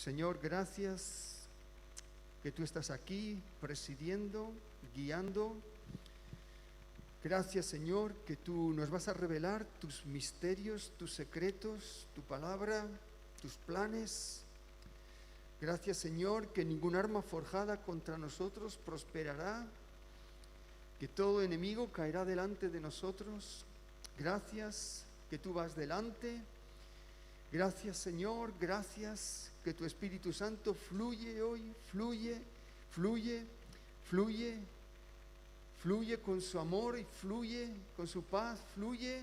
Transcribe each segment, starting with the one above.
Señor, gracias que tú estás aquí presidiendo, guiando. Gracias, Señor, que tú nos vas a revelar tus misterios, tus secretos, tu palabra, tus planes. Gracias, Señor, que ningún arma forjada contra nosotros prosperará, que todo enemigo caerá delante de nosotros. Gracias que tú vas delante. Gracias, Señor, gracias que tu Espíritu Santo fluye hoy, fluye con su amor y fluye con su paz, fluye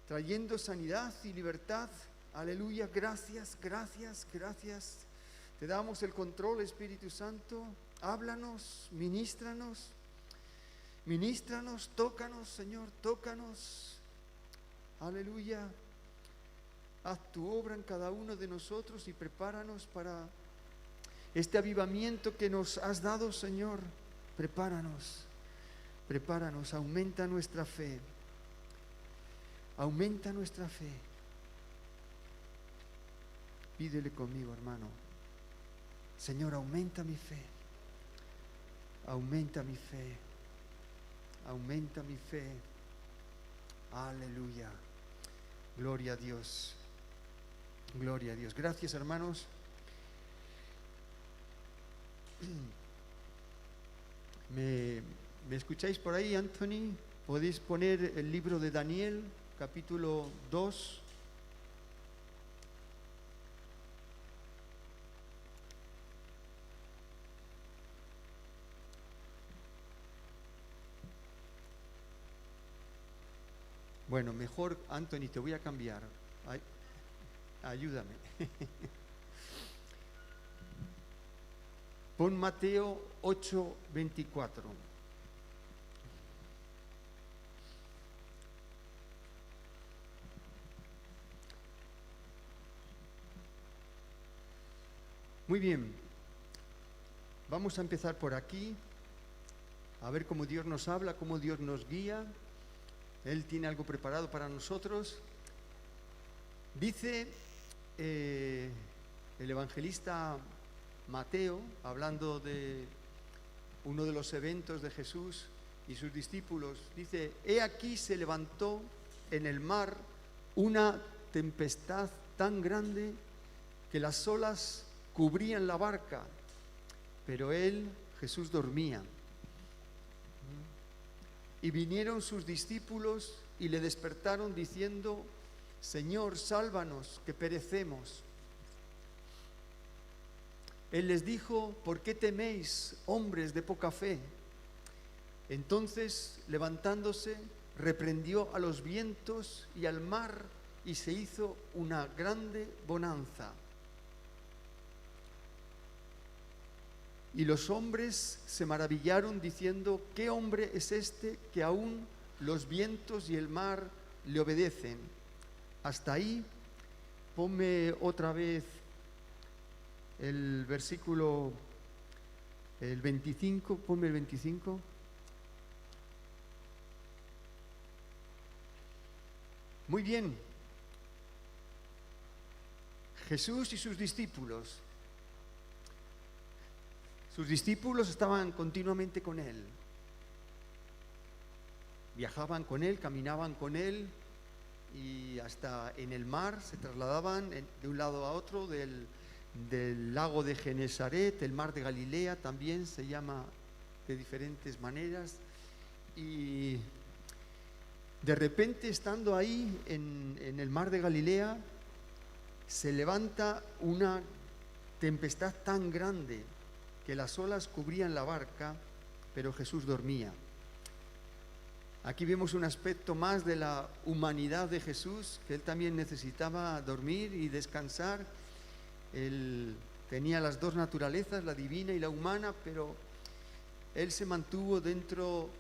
trayendo sanidad y libertad. Aleluya, gracias. Te damos el control, Espíritu Santo. Háblanos, ministranos, tócanos, Señor, tócanos. Aleluya. Haz tu obra en cada uno de nosotros y prepáranos para este avivamiento que nos has dado, Señor. Prepáranos, aumenta nuestra fe. Pídele conmigo, hermano. Señor, aumenta mi fe. Aleluya. Gloria a Dios. Gracias, hermanos. ¿Me escucháis por ahí, Anthony? ¿Podéis poner el libro de Daniel, capítulo 2? Bueno, mejor, Anthony, te voy a cambiar. Ay, ayúdame. Pon Mateo 8:24. Muy bien. Vamos a empezar por aquí, a ver cómo Dios nos habla, cómo Dios nos guía. Él tiene algo preparado para nosotros. Dice el evangelista Mateo, hablando de uno de los eventos de Jesús y sus discípulos, dice: he aquí se levantó en el mar una tempestad tan grande que las olas cubrían la barca, pero Jesús dormía. Y vinieron sus discípulos y le despertaron diciendo: Señor, sálvanos, que perecemos. Él les dijo: ¿por qué teméis, hombres de poca fe? Entonces, levantándose, reprendió a los vientos y al mar, y se hizo una grande bonanza. Y los hombres se maravillaron diciendo: ¿qué hombre es este que aún los vientos y el mar le obedecen? Hasta ahí. Ponme otra vez el versículo, el 25, ponme el 25. Muy bien. Jesús y sus discípulos. Sus discípulos estaban continuamente con Él. Viajaban con Él, caminaban con Él y hasta en el mar se trasladaban de un lado a otro, del lago de Genesaret, el mar de Galilea también se llama de diferentes maneras. Y de repente, estando ahí en el mar de Galilea, se levanta una tempestad tan grande que las olas cubrían la barca, pero Jesús dormía. Aquí vemos un aspecto más de la humanidad de Jesús, que Él también necesitaba dormir y descansar. Él tenía las dos naturalezas, la divina y la humana, pero Él se mantuvo dentro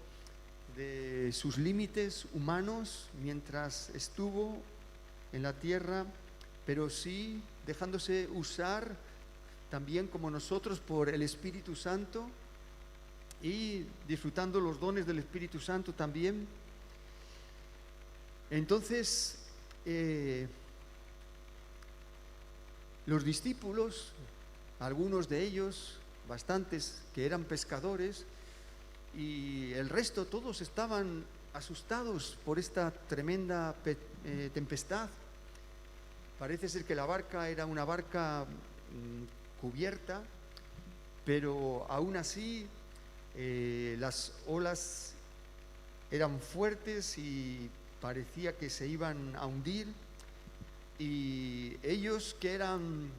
de sus límites humanos mientras estuvo en la tierra, pero sí dejándose usar también como nosotros por el Espíritu Santo y disfrutando los dones del Espíritu Santo también. Entonces, Los discípulos, algunos de ellos, bastantes que eran pescadores, y el resto todos estaban asustados por esta tremenda tempestad. Parece ser que la barca era una barca cubierta, pero aún así las olas eran fuertes y parecía que se iban a hundir. Y ellos, que eran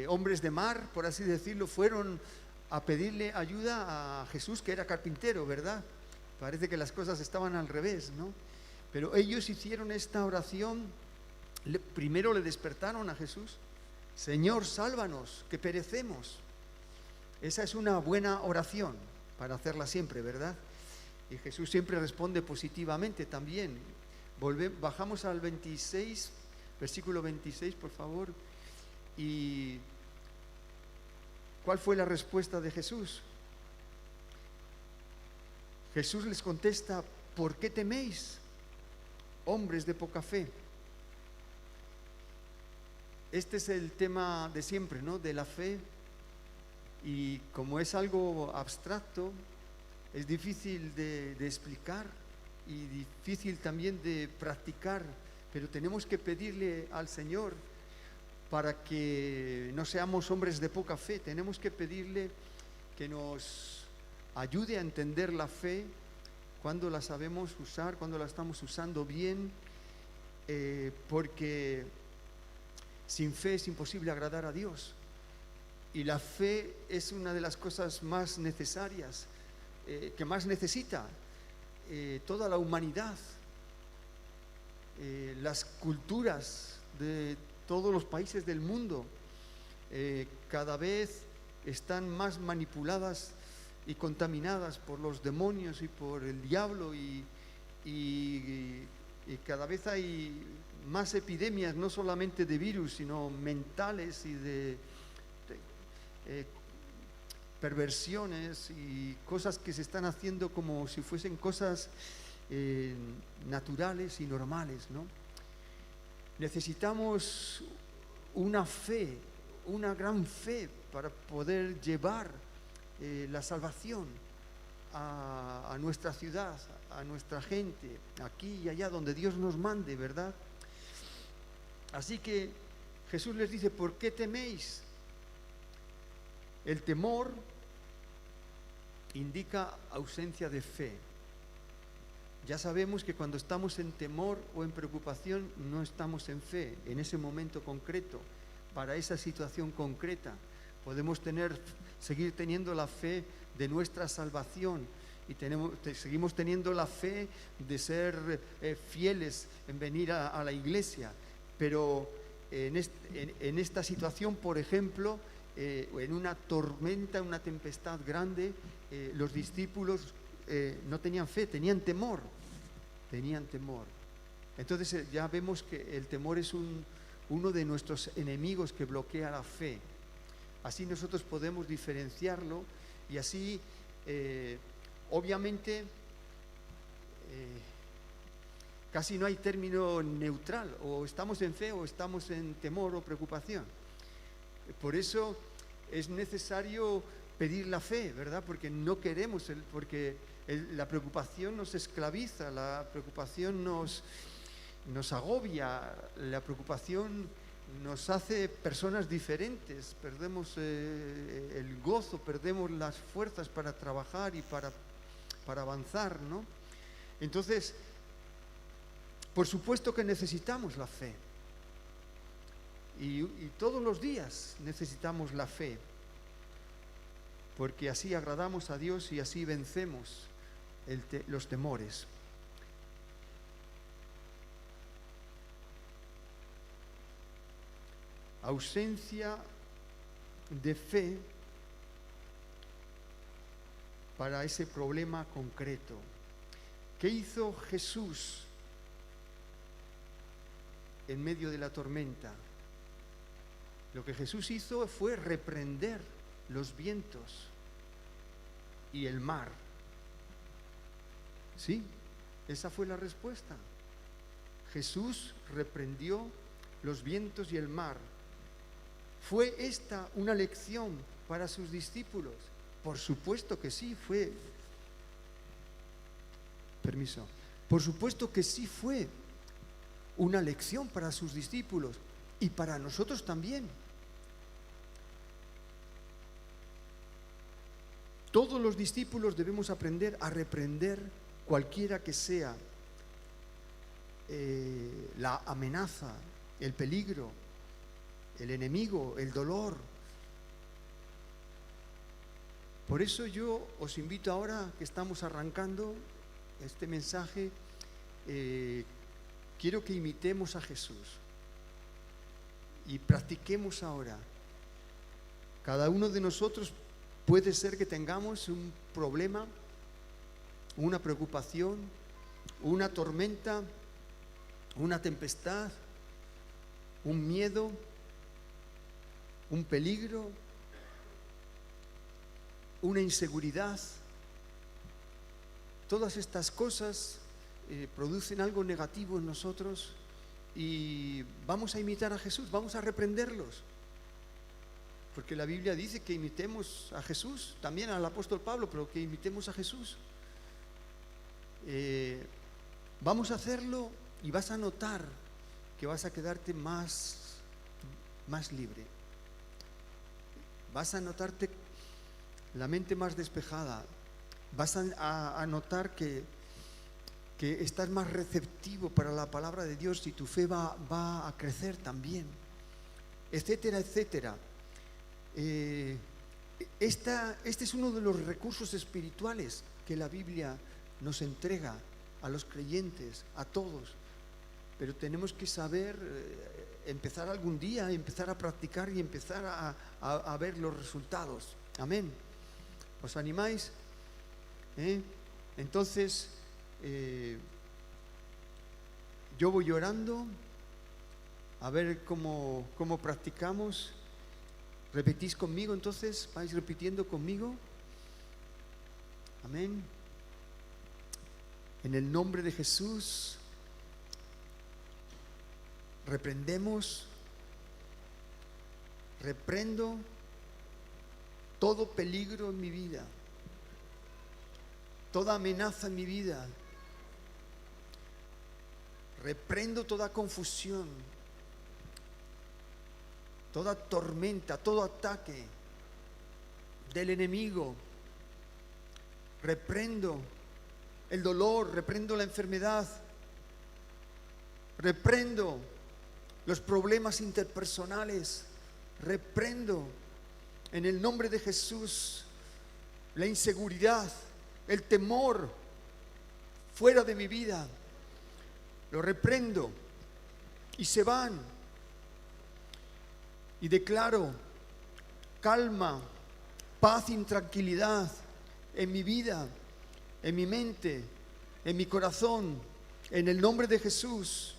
hombres de mar, por así decirlo, fueron a pedirle ayuda a Jesús, que era carpintero, ¿verdad? Parece que las cosas estaban al revés, ¿no? Pero ellos hicieron esta oración. Primero le despertaron a Jesús: Señor, sálvanos, que perecemos. Esa es una buena oración para hacerla siempre, ¿verdad? Y Jesús siempre responde positivamente también. Bajamos al 26, versículo 26, por favor. ¿Y cuál fue la respuesta de Jesús? Jesús les contesta: ¿por qué teméis, hombres de poca fe? Este es el tema de siempre, ¿no? De la fe. Y como es algo abstracto, es difícil de explicar y difícil también de practicar, pero tenemos que pedirle al Señor para que no seamos hombres de poca fe. Tenemos que pedirle que nos ayude a entender la fe, cuando la sabemos usar, cuando la estamos usando bien, porque sin fe es imposible agradar a Dios. Y la fe es una de las cosas más necesarias, que más necesita toda la humanidad. Las culturas de todos los países del mundo cada vez están más manipuladas y contaminadas por los demonios y por el diablo, y cada vez hay más epidemias, no solamente de virus, sino mentales y de perversiones y cosas que se están haciendo como si fuesen cosas naturales y normales, ¿no? Necesitamos una fe, una gran fe, para poder llevar la salvación a nuestra ciudad, a nuestra gente, aquí y allá donde Dios nos mande, ¿verdad? Así que Jesús les dice: ¿por qué teméis? El temor indica ausencia de fe. Ya sabemos que cuando estamos en temor o en preocupación, no estamos en fe en ese momento concreto, para esa situación concreta. Podemos seguir teniendo la fe de nuestra salvación, y seguimos teniendo la fe de ser fieles en venir a la iglesia, pero en esta situación, por ejemplo, en una tormenta, una tempestad grande, los discípulos no tenían fe, tenían temor. Entonces ya vemos que el temor es uno de nuestros enemigos que bloquea la fe. Así nosotros podemos diferenciarlo, y así obviamente casi no hay término neutral: o estamos en fe o estamos en temor o preocupación. Por eso es necesario pedir la fe, ¿verdad? Porque no queremos, la preocupación nos esclaviza, la preocupación nos agobia, la preocupación nos hace personas diferentes, perdemos el gozo, perdemos las fuerzas para trabajar y para avanzar, ¿no? Entonces, por supuesto que necesitamos la fe. Y todos los días necesitamos la fe, porque así agradamos a Dios y así vencemos los temores. Ausencia de fe para ese problema concreto. ¿Qué hizo Jesús en medio de la tormenta? Lo que Jesús hizo fue reprender los vientos y el mar. Sí, esa fue la respuesta. Jesús reprendió los vientos y el mar. ¿Fue esta una lección para sus discípulos? Por supuesto que sí fue. Permiso. Por supuesto que sí fue una lección para sus discípulos y para nosotros también. Todos los discípulos debemos aprender a reprender cualquiera que sea la amenaza, el peligro, el enemigo, el dolor. Por eso yo os invito ahora que estamos arrancando este mensaje, quiero que imitemos a Jesús y practiquemos ahora. Cada uno de nosotros puede ser que tengamos un problema, una preocupación, una tormenta, una tempestad, un miedo, un peligro, una inseguridad. Todas estas cosas producen algo negativo en nosotros y vamos a imitar a Jesús, vamos a reprenderlos. Porque la Biblia dice que imitemos a Jesús, también al apóstol Pablo, pero que imitemos a Jesús. Vamos a hacerlo y vas a notar que vas a quedarte más libre. Vas a notarte la mente más despejada. Vas a notar que estás más receptivo para la palabra de Dios y tu fe va a crecer también, etcétera, etcétera. Este es uno de los recursos espirituales que la Biblia nos entrega a los creyentes, a todos, pero tenemos que saber empezar algún día, empezar a practicar y empezar a ver los resultados. Amén. ¿Os animáis? Entonces yo voy orando a ver cómo practicamos. ¿Repetís conmigo entonces? ¿Vais repitiendo conmigo? Amén. En el nombre de Jesús reprendo todo peligro en mi vida, toda amenaza en mi vida. Reprendo toda confusión, toda tormenta, todo ataque del enemigo. Reprendo el dolor, reprendo la enfermedad, reprendo los problemas interpersonales, reprendo en el nombre de Jesús la inseguridad, el temor fuera de mi vida. Lo reprendo y se van. Y declaro calma, paz y tranquilidad en mi vida, en mi mente, en mi corazón. En el nombre de Jesús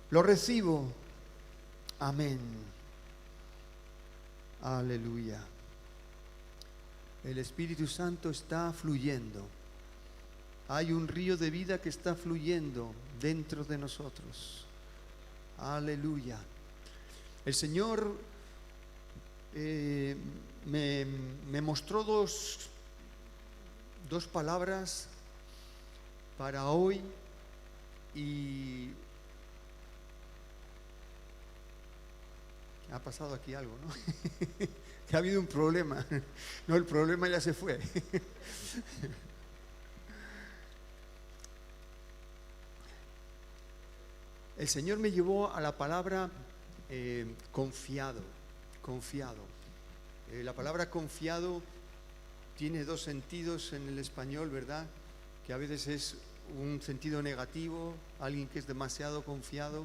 lo recibo. Amén. Aleluya. El Espíritu Santo está fluyendo. Hay un río de vida que está fluyendo dentro de nosotros. Aleluya. El Señor me mostró dos palabras para hoy y ha pasado aquí algo, ¿no? Que ha habido un problema. No, el problema ya se fue. El Señor me llevó a la palabra confiado. La palabra confiado tiene dos sentidos en el español, ¿verdad? Que a veces es un sentido negativo, alguien que es demasiado confiado,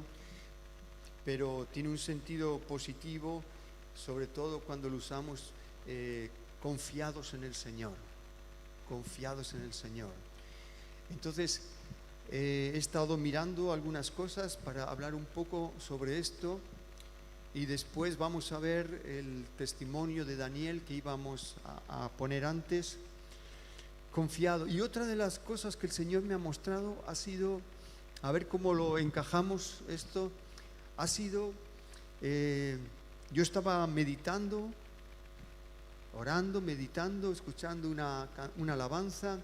pero tiene un sentido positivo, sobre todo cuando lo usamos confiados en el Señor. Confiados en el Señor. Entonces, he estado mirando algunas cosas para hablar un poco sobre esto y después vamos a ver el testimonio de Daniel que íbamos a poner antes. Confiado. Y otra de las cosas que el Señor me ha mostrado ha sido, a ver cómo lo encajamos esto, ha sido yo estaba meditando, orando, meditando, escuchando una alabanza,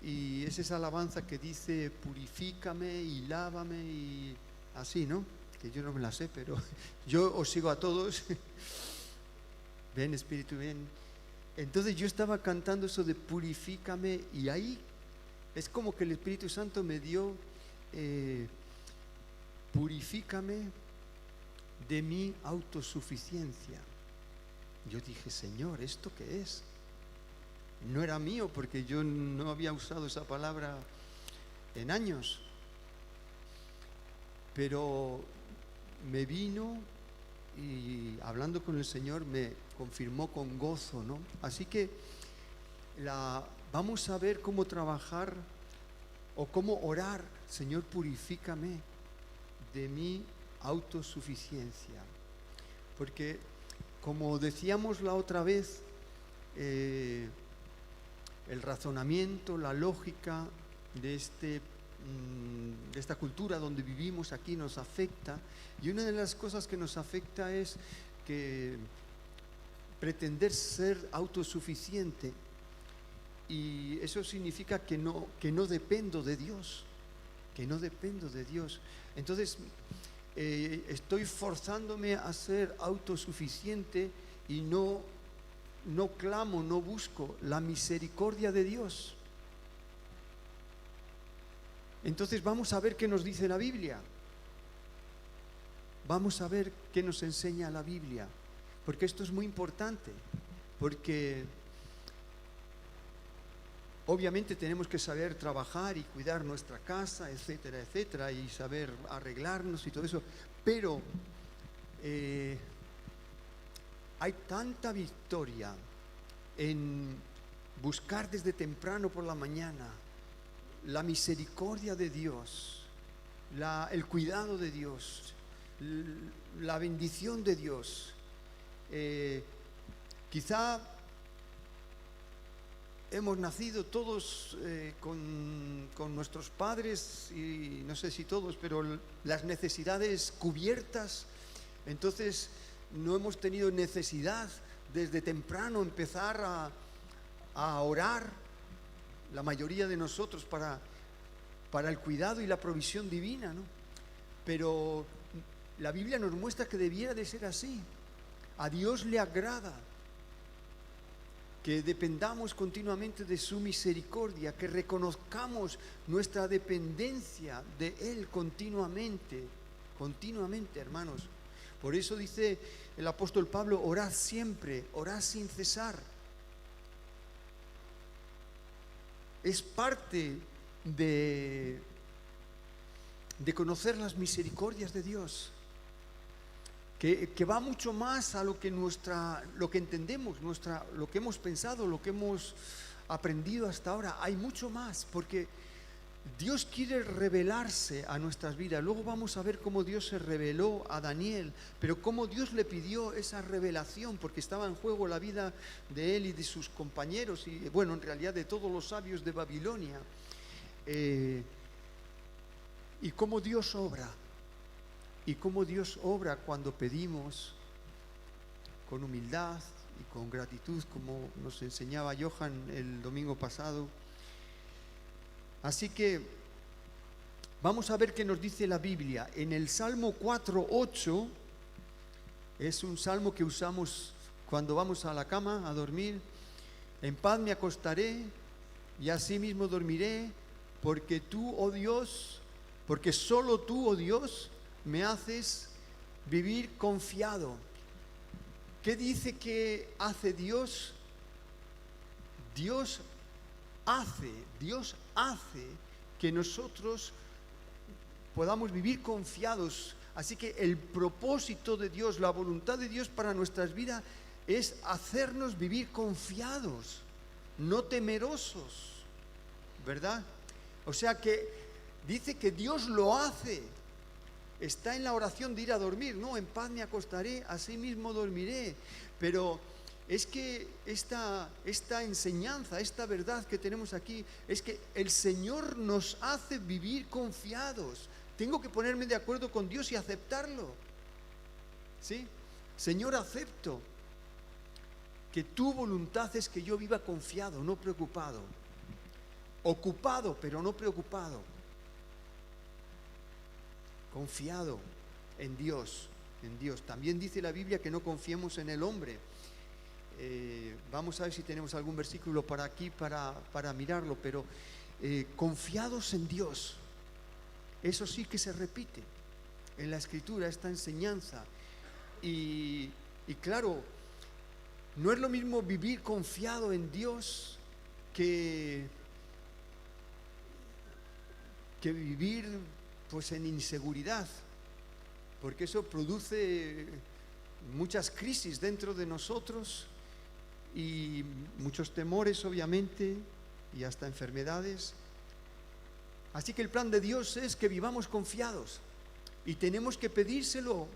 y es esa alabanza que dice: purifícame y lávame, y así, ¿no? Que yo no me la sé, pero yo os sigo a todos. Ven, Espíritu, ven. Entonces yo estaba cantando eso de purifícame, y ahí es como que el Espíritu Santo me dio purifícame de mi autosuficiencia. Yo dije: Señor, ¿esto qué es? No era mío, porque yo no había usado esa palabra en años, pero me vino, y hablando con el Señor me confirmó con gozo, ¿no? Así que vamos a ver cómo trabajar o cómo orar: Señor, purifícame de mi autosuficiencia. Porque, como decíamos la otra vez, el razonamiento, la lógica de esta cultura donde vivimos aquí nos afecta, y una de las cosas que nos afecta es que pretender ser autosuficiente, y eso significa que no dependo de Dios, Entonces estoy forzándome a ser autosuficiente y no clamo, no busco la misericordia de Dios. Entonces vamos a ver qué nos dice la Biblia. Vamos a ver qué nos enseña la Biblia, porque esto es muy importante, porque obviamente tenemos que saber trabajar y cuidar nuestra casa, etcétera, etcétera, y saber arreglarnos y todo eso, pero hay tanta victoria en buscar desde temprano por la mañana la misericordia de Dios, el cuidado de Dios, la bendición de Dios. Quizá hemos nacido todos con nuestros padres, y no sé si todos, pero las necesidades cubiertas. Entonces no hemos tenido necesidad desde temprano empezar a orar, la mayoría de nosotros, para el cuidado y la provisión divina, ¿no? Pero la Biblia nos muestra que debiera de ser así. A Dios le agrada que dependamos continuamente de su misericordia, que reconozcamos nuestra dependencia de Él continuamente, hermanos. Por eso dice el apóstol Pablo: orad siempre, orad sin cesar. Es parte de conocer las misericordias de Dios, que va mucho más a lo que entendemos, lo que hemos pensado, lo que hemos aprendido hasta ahora. Hay mucho más, porque Dios quiere revelarse a nuestras vidas. Luego vamos a ver cómo Dios se reveló a Daniel, pero cómo Dios le pidió esa revelación, porque estaba en juego la vida de él y de sus compañeros, y bueno, en realidad de todos los sabios de Babilonia. Y cómo Dios obra. Y cómo Dios obra cuando pedimos con humildad y con gratitud, como nos enseñaba Johan el domingo pasado. Así que vamos a ver qué nos dice la Biblia. En el Salmo 4:8, es un salmo que usamos cuando vamos a la cama a dormir: en paz me acostaré y asimismo dormiré, porque tú, oh Dios, porque solo tú, oh Dios, me haces vivir confiado. ¿Qué dice que hace Dios? Dios hace que nosotros podamos vivir confiados. Así que el propósito de Dios, la voluntad de Dios para nuestras vidas es hacernos vivir confiados, no temerosos, ¿verdad? O sea que dice que Dios lo hace. Está en la oración de ir a dormir, ¿no? En paz me acostaré, así mismo dormiré. Pero es que esta enseñanza, esta verdad que tenemos aquí, es que el Señor nos hace vivir confiados. Tengo que ponerme de acuerdo con Dios y aceptarlo, ¿sí? Señor, acepto que tu voluntad es que yo viva confiado, no preocupado, ocupado, pero no preocupado, confiado en Dios, en Dios. También dice la Biblia que no confiemos en el hombre. Vamos a ver si tenemos algún versículo para aquí para mirarlo, pero confiados en Dios. Eso sí que se repite en la Escritura, esta enseñanza. Y claro, no es lo mismo vivir confiado en Dios que vivir pues en inseguridad, porque eso produce muchas crisis dentro de nosotros y muchos temores, obviamente, y hasta enfermedades. Así que el plan de Dios es que vivamos confiados y tenemos que pedírselo.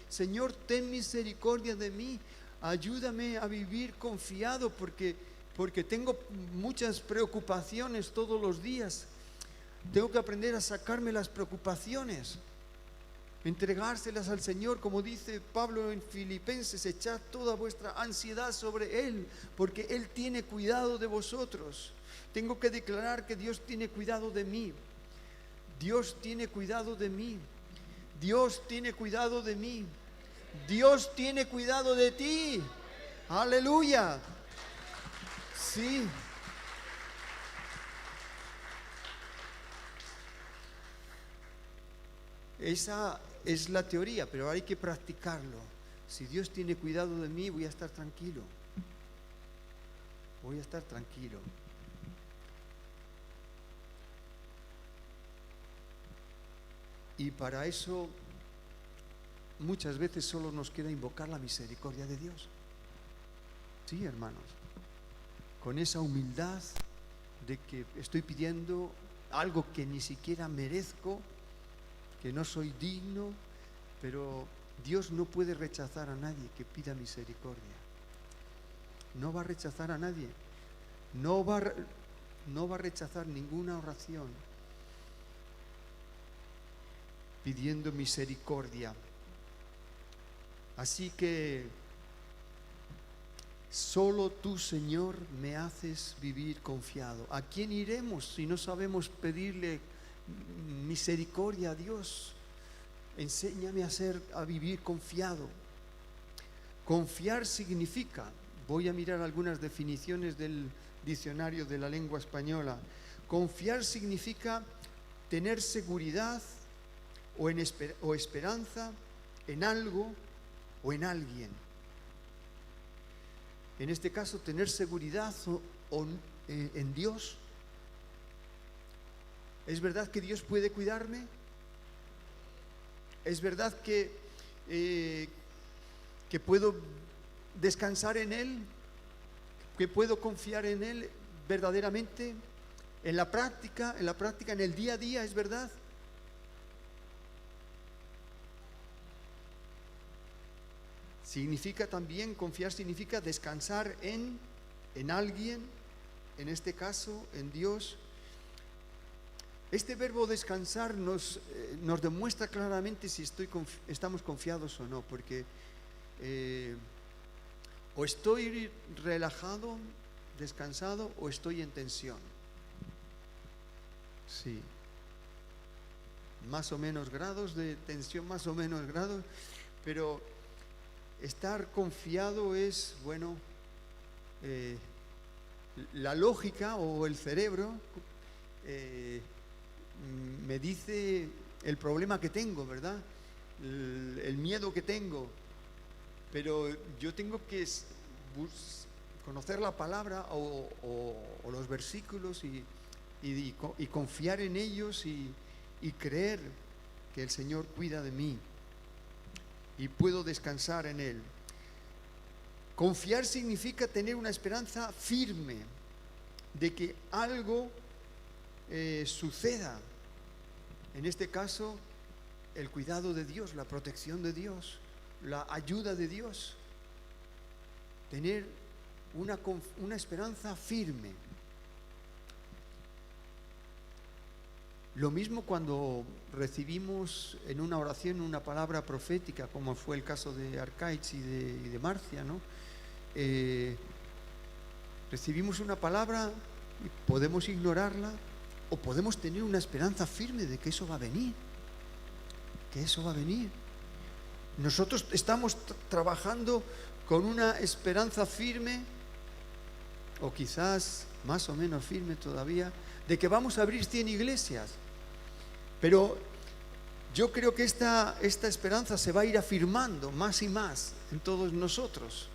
Señor, ten misericordia de mí, ayúdame a vivir confiado porque tengo muchas preocupaciones todos los días. Tengo que aprender a sacarme las preocupaciones, entregárselas al Señor, como dice Pablo en Filipenses: echad toda vuestra ansiedad sobre Él, porque Él tiene cuidado de vosotros. Tengo que declarar que Dios tiene cuidado de mí. Dios tiene cuidado de mí. Dios tiene cuidado de mí. Dios tiene cuidado de ti. Aleluya. Sí. Esa es la teoría, pero hay que practicarlo. Si Dios tiene cuidado de mí, voy a estar tranquilo. Voy a estar tranquilo. Y para eso muchas veces solo nos queda invocar la misericordia de Dios. Sí, hermanos, con esa humildad de que estoy pidiendo algo que ni siquiera merezco, que no soy digno, pero Dios no puede rechazar a nadie que pida misericordia. No va a rechazar a nadie. No va a rechazar ninguna oración pidiendo misericordia. Así que solo tú, Señor, me haces vivir confiado. ¿A quién iremos si no sabemos pedirle misericordia a Dios? Enséñame a vivir confiado. Confiar significa, voy a mirar algunas definiciones del diccionario de la lengua española. Confiar significa tener seguridad o esperanza en algo o en alguien. En este caso, tener seguridad en Dios. ¿Es verdad que Dios puede cuidarme? ¿Es verdad que puedo descansar en Él? ¿Que puedo confiar en Él verdaderamente? En la práctica, en el día a día, ¿es verdad? Significa también, confiar significa descansar en alguien, en este caso, en Dios. Este verbo descansar nos demuestra claramente si estamos confiados o no, porque o estoy relajado, descansado, o estoy en tensión. Sí. Más o menos grados de tensión, más o menos grados, pero estar confiado es, bueno, la lógica o el cerebro me dice el problema que tengo, ¿verdad? El miedo que tengo, pero yo tengo que conocer la palabra o los versículos y confiar en ellos y creer que el Señor cuida de mí y puedo descansar en Él. Confiar significa tener una esperanza firme de que algo suceda. En este caso, el cuidado de Dios, la protección de Dios, la ayuda de Dios. Tener una esperanza firme. Lo mismo cuando recibimos en una oración una palabra profética, como fue el caso de Arcaich y de Marcia, ¿no? Recibimos una palabra y podemos ignorarla o podemos tener una esperanza firme de que eso va a venir, que eso va a venir. Nosotros estamos trabajando con una esperanza firme, o quizás más o menos firme todavía, de que vamos a abrir 100 iglesias. Pero yo creo que esta esperanza se va a ir afirmando más y más en todos nosotros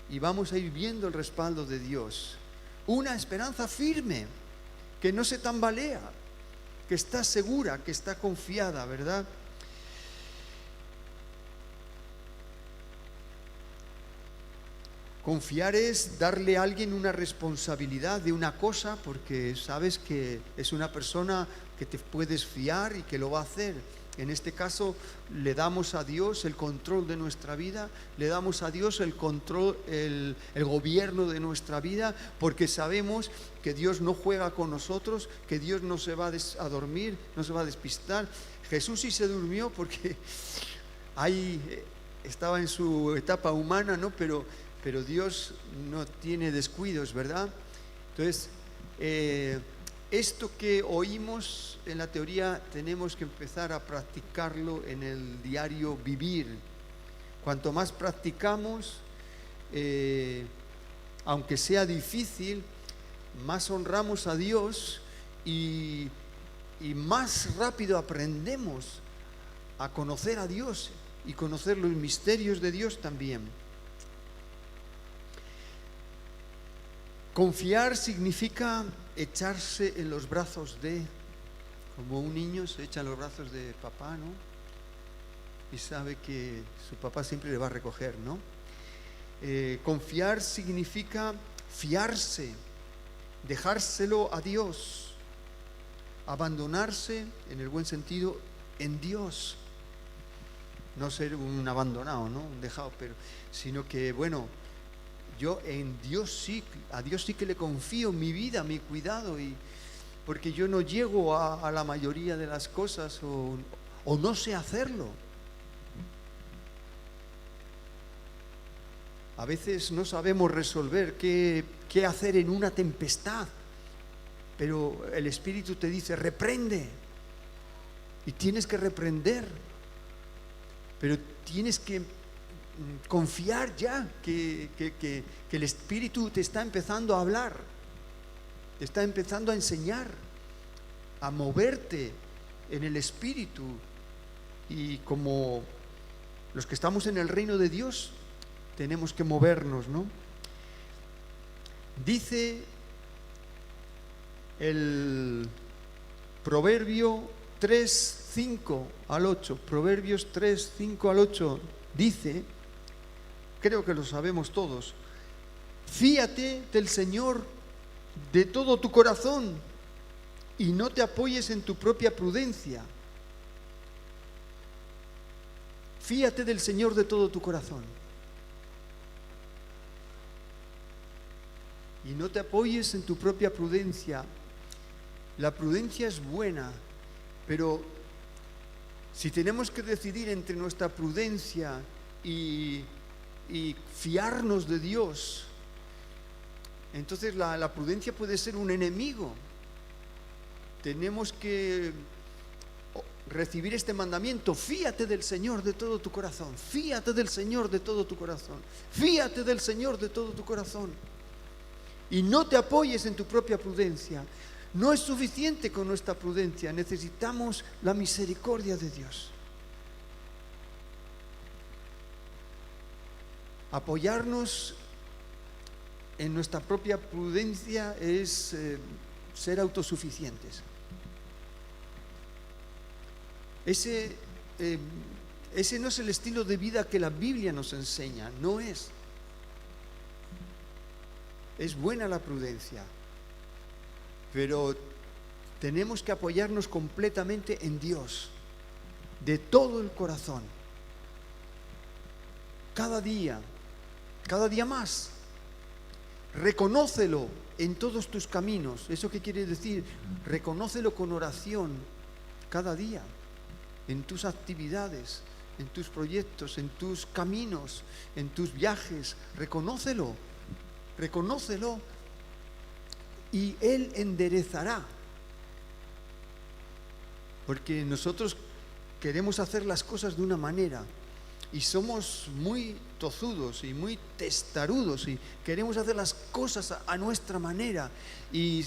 y vamos a ir viendo el respaldo de Dios. Una esperanza firme, que no se tambalea, que está segura, que está confiada, ¿verdad? Confiar es darle a alguien una responsabilidad de una cosa porque sabes que es una persona que te puedes fiar y que lo va a hacer. En este caso le damos a Dios el control de nuestra vida, le damos a Dios el control, el gobierno de nuestra vida, porque sabemos que Dios no juega con nosotros, que Dios no se va a dormir, no se va a despistar. Jesús sí se durmió porque ahí estaba en su etapa humana, ¿no? Pero Dios no tiene descuidos, ¿verdad? Entonces, esto que oímos en la teoría tenemos que empezar a practicarlo en el diario vivir. Cuanto más practicamos, aunque sea difícil, más honramos a Dios y más rápido aprendemos a conocer a Dios y conocer los misterios de Dios también. Confiar significa echarse en los brazos de, como un niño se echa en los brazos de papá, ¿no? Y sabe que su papá siempre le va a recoger, ¿no? Confiar significa fiarse, dejárselo a Dios, abandonarse, en el buen sentido, en Dios. No ser un abandonado, ¿no? Un dejado, sino que, bueno, yo en Dios sí, a Dios sí que le confío mi vida, mi cuidado, porque yo no llego a la mayoría de las cosas o no sé hacerlo. A veces no sabemos resolver qué hacer en una tempestad, pero el Espíritu te dice, reprende, y tienes que reprender, pero tienes que confiar ya que el Espíritu te está empezando a hablar, te está empezando a enseñar, a moverte en el Espíritu. Y como los que estamos en el reino de Dios, tenemos que movernos, ¿no? Dice el Proverbio 3, 5 al 8, Proverbios 3, 5 al 8, dice, creo que lo sabemos todos, fíate del Señor de todo tu corazón y no te apoyes en tu propia prudencia. Fíate del Señor de todo tu corazón y no te apoyes en tu propia prudencia. La prudencia es buena, pero si tenemos que decidir entre nuestra prudencia y fiarnos de Dios, entonces la prudencia puede ser un enemigo. Tenemos que recibir este mandamiento: fíate del Señor de todo tu corazón, fíate del Señor de todo tu corazón, fíate del Señor de todo tu corazón y no te apoyes en tu propia prudencia. No es suficiente con nuestra prudencia, necesitamos la misericordia de Dios. Apoyarnos en nuestra propia prudencia es ser autosuficientes. Ese no es el estilo de vida que la Biblia nos enseña, no es. Es buena la prudencia, pero tenemos que apoyarnos completamente en Dios, de todo el corazón. Cada día más. Reconócelo en todos tus caminos. ¿Eso qué quiere decir? Reconócelo con oración cada día, en tus actividades, en tus proyectos, en tus caminos, en tus viajes. Reconócelo, reconócelo, y Él enderezará. Porque nosotros queremos hacer las cosas de una manera y somos muy tozudos y muy testarudos y queremos hacer las cosas a nuestra manera. ¿Y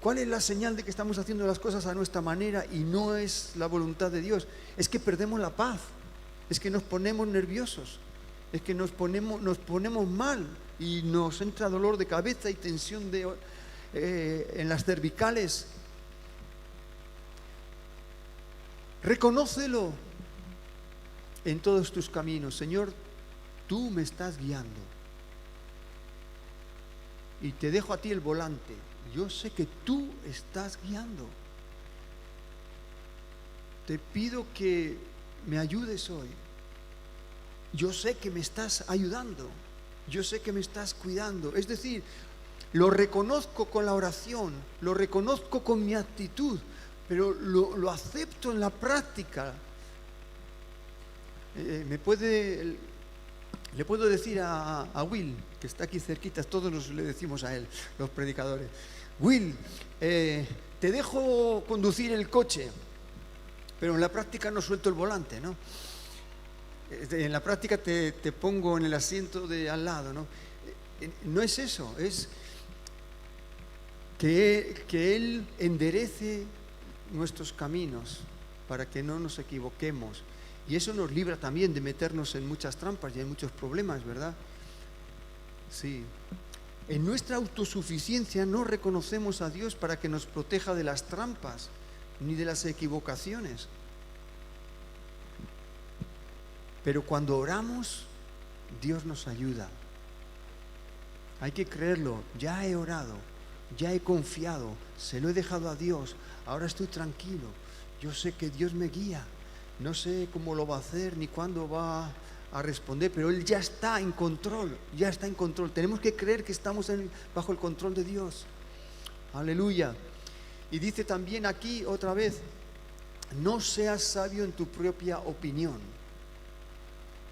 cuál es la señal de que estamos haciendo las cosas a nuestra manera y no es la voluntad de Dios? Es que perdemos la paz, es que nos ponemos nerviosos, es que nos ponemos mal y nos entra dolor de cabeza y tensión en las cervicales. Reconócelo en todos tus caminos. Señor, tú me estás guiando y te dejo a ti el volante. Yo sé que tú estás guiando. Te pido que me ayudes hoy. Yo sé que me estás ayudando. Yo sé que me estás cuidando. Es decir, lo reconozco con la oración, lo reconozco con mi actitud, pero lo acepto en la práctica. Le puedo decir a Will, que está aquí cerquita, todos le decimos a él, los predicadores: Will, te dejo conducir el coche, pero en la práctica no suelto el volante, ¿no? En la práctica te pongo en el asiento de al lado, ¿no? No es eso, es que Él enderece nuestros caminos para que no nos equivoquemos, y eso nos libra también de meternos en muchas trampas y en muchos problemas, ¿verdad? Sí. En nuestra autosuficiencia no reconocemos a Dios para que nos proteja de las trampas ni de las equivocaciones, pero cuando oramos, Dios nos ayuda. Hay que creerlo. Ya he orado, ya he confiado, se lo he dejado a Dios, ahora estoy tranquilo, yo sé que Dios me guía, no sé cómo lo va a hacer ni cuándo va a responder, pero Él ya está en control, ya está en control. Tenemos que creer que estamos bajo el control de Dios. Aleluya. Y dice también aquí otra vez: no seas sabio en tu propia opinión.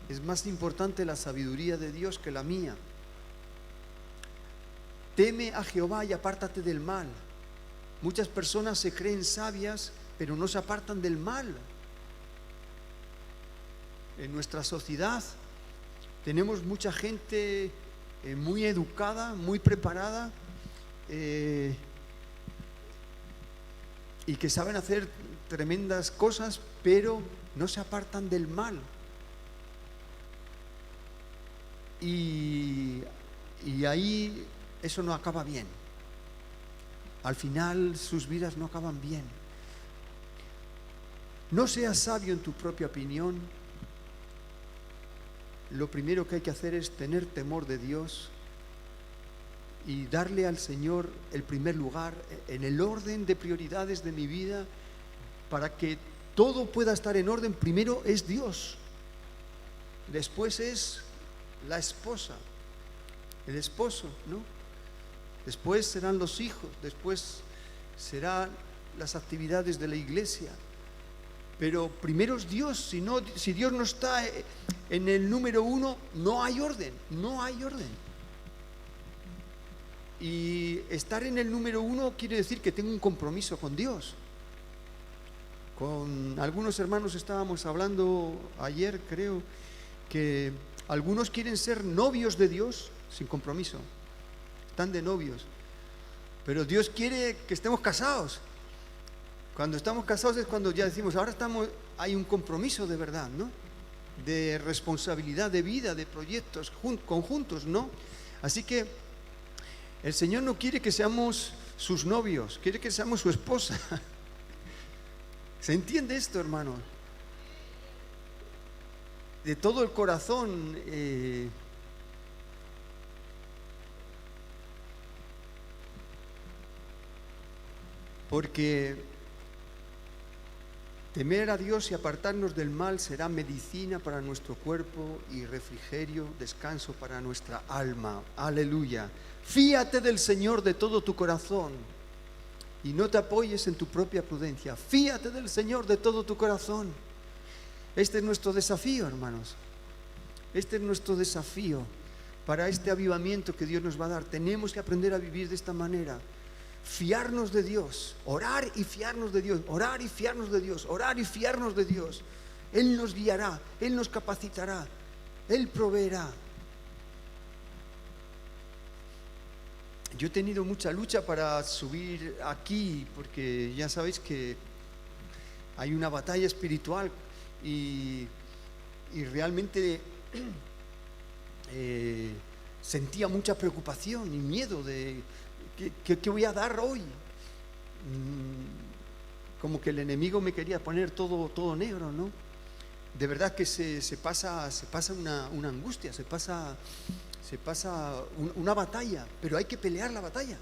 Es más importante la sabiduría de Dios que la mía. Teme a Jehová y apártate del mal. Muchas personas se creen sabias, pero no se apartan del mal. En nuestra sociedad tenemos mucha gente muy educada, muy preparada, y que saben hacer tremendas cosas, pero no se apartan del mal. Y ahí eso no acaba bien. Al final sus vidas no acaban bien. No seas sabio en tu propia opinión. Lo primero que hay que hacer es tener temor de Dios y darle al Señor el primer lugar en el orden de prioridades de mi vida. Para que todo pueda estar en orden, primero es Dios, después es la esposa, el esposo, ¿no? Después serán los hijos, después serán las actividades de la iglesia. Pero primero es Dios. Si Dios no está en el número uno, no hay orden, no hay orden. Y estar en el número uno quiere decir que tengo un compromiso con Dios. Con algunos hermanos estábamos hablando ayer, creo, que algunos quieren ser novios de Dios sin compromiso. Están de novios, pero Dios quiere que estemos casados. Cuando estamos casados es cuando ya decimos, ahora hay un compromiso de verdad, ¿no? De responsabilidad, de vida, de proyectos conjuntos, ¿no? Así que el Señor no quiere que seamos sus novios, quiere que seamos su esposa. ¿Se entiende esto, hermano? De todo el corazón. Porque Temer a Dios y apartarnos del mal será medicina para nuestro cuerpo y refrigerio, descanso para nuestra alma. Aleluya. Fíate del Señor de todo tu corazón y no te apoyes en tu propia prudencia. Fíate del Señor de todo tu corazón. Este es nuestro desafío, hermanos. Este es nuestro desafío para este avivamiento que Dios nos va a dar. Tenemos que aprender a vivir de esta manera. Fiarnos de Dios, orar y fiarnos de Dios, orar y fiarnos de Dios, orar y fiarnos de Dios. Él nos guiará, Él nos capacitará, Él proveerá. Yo he tenido mucha lucha para subir aquí, porque ya sabéis que hay una batalla espiritual y realmente sentía mucha preocupación y miedo de ¿qué voy a dar hoy. Como que el enemigo me quería poner todo negro, ¿no? De verdad que se pasa una angustia, se pasa una batalla, pero hay que pelear la batalla.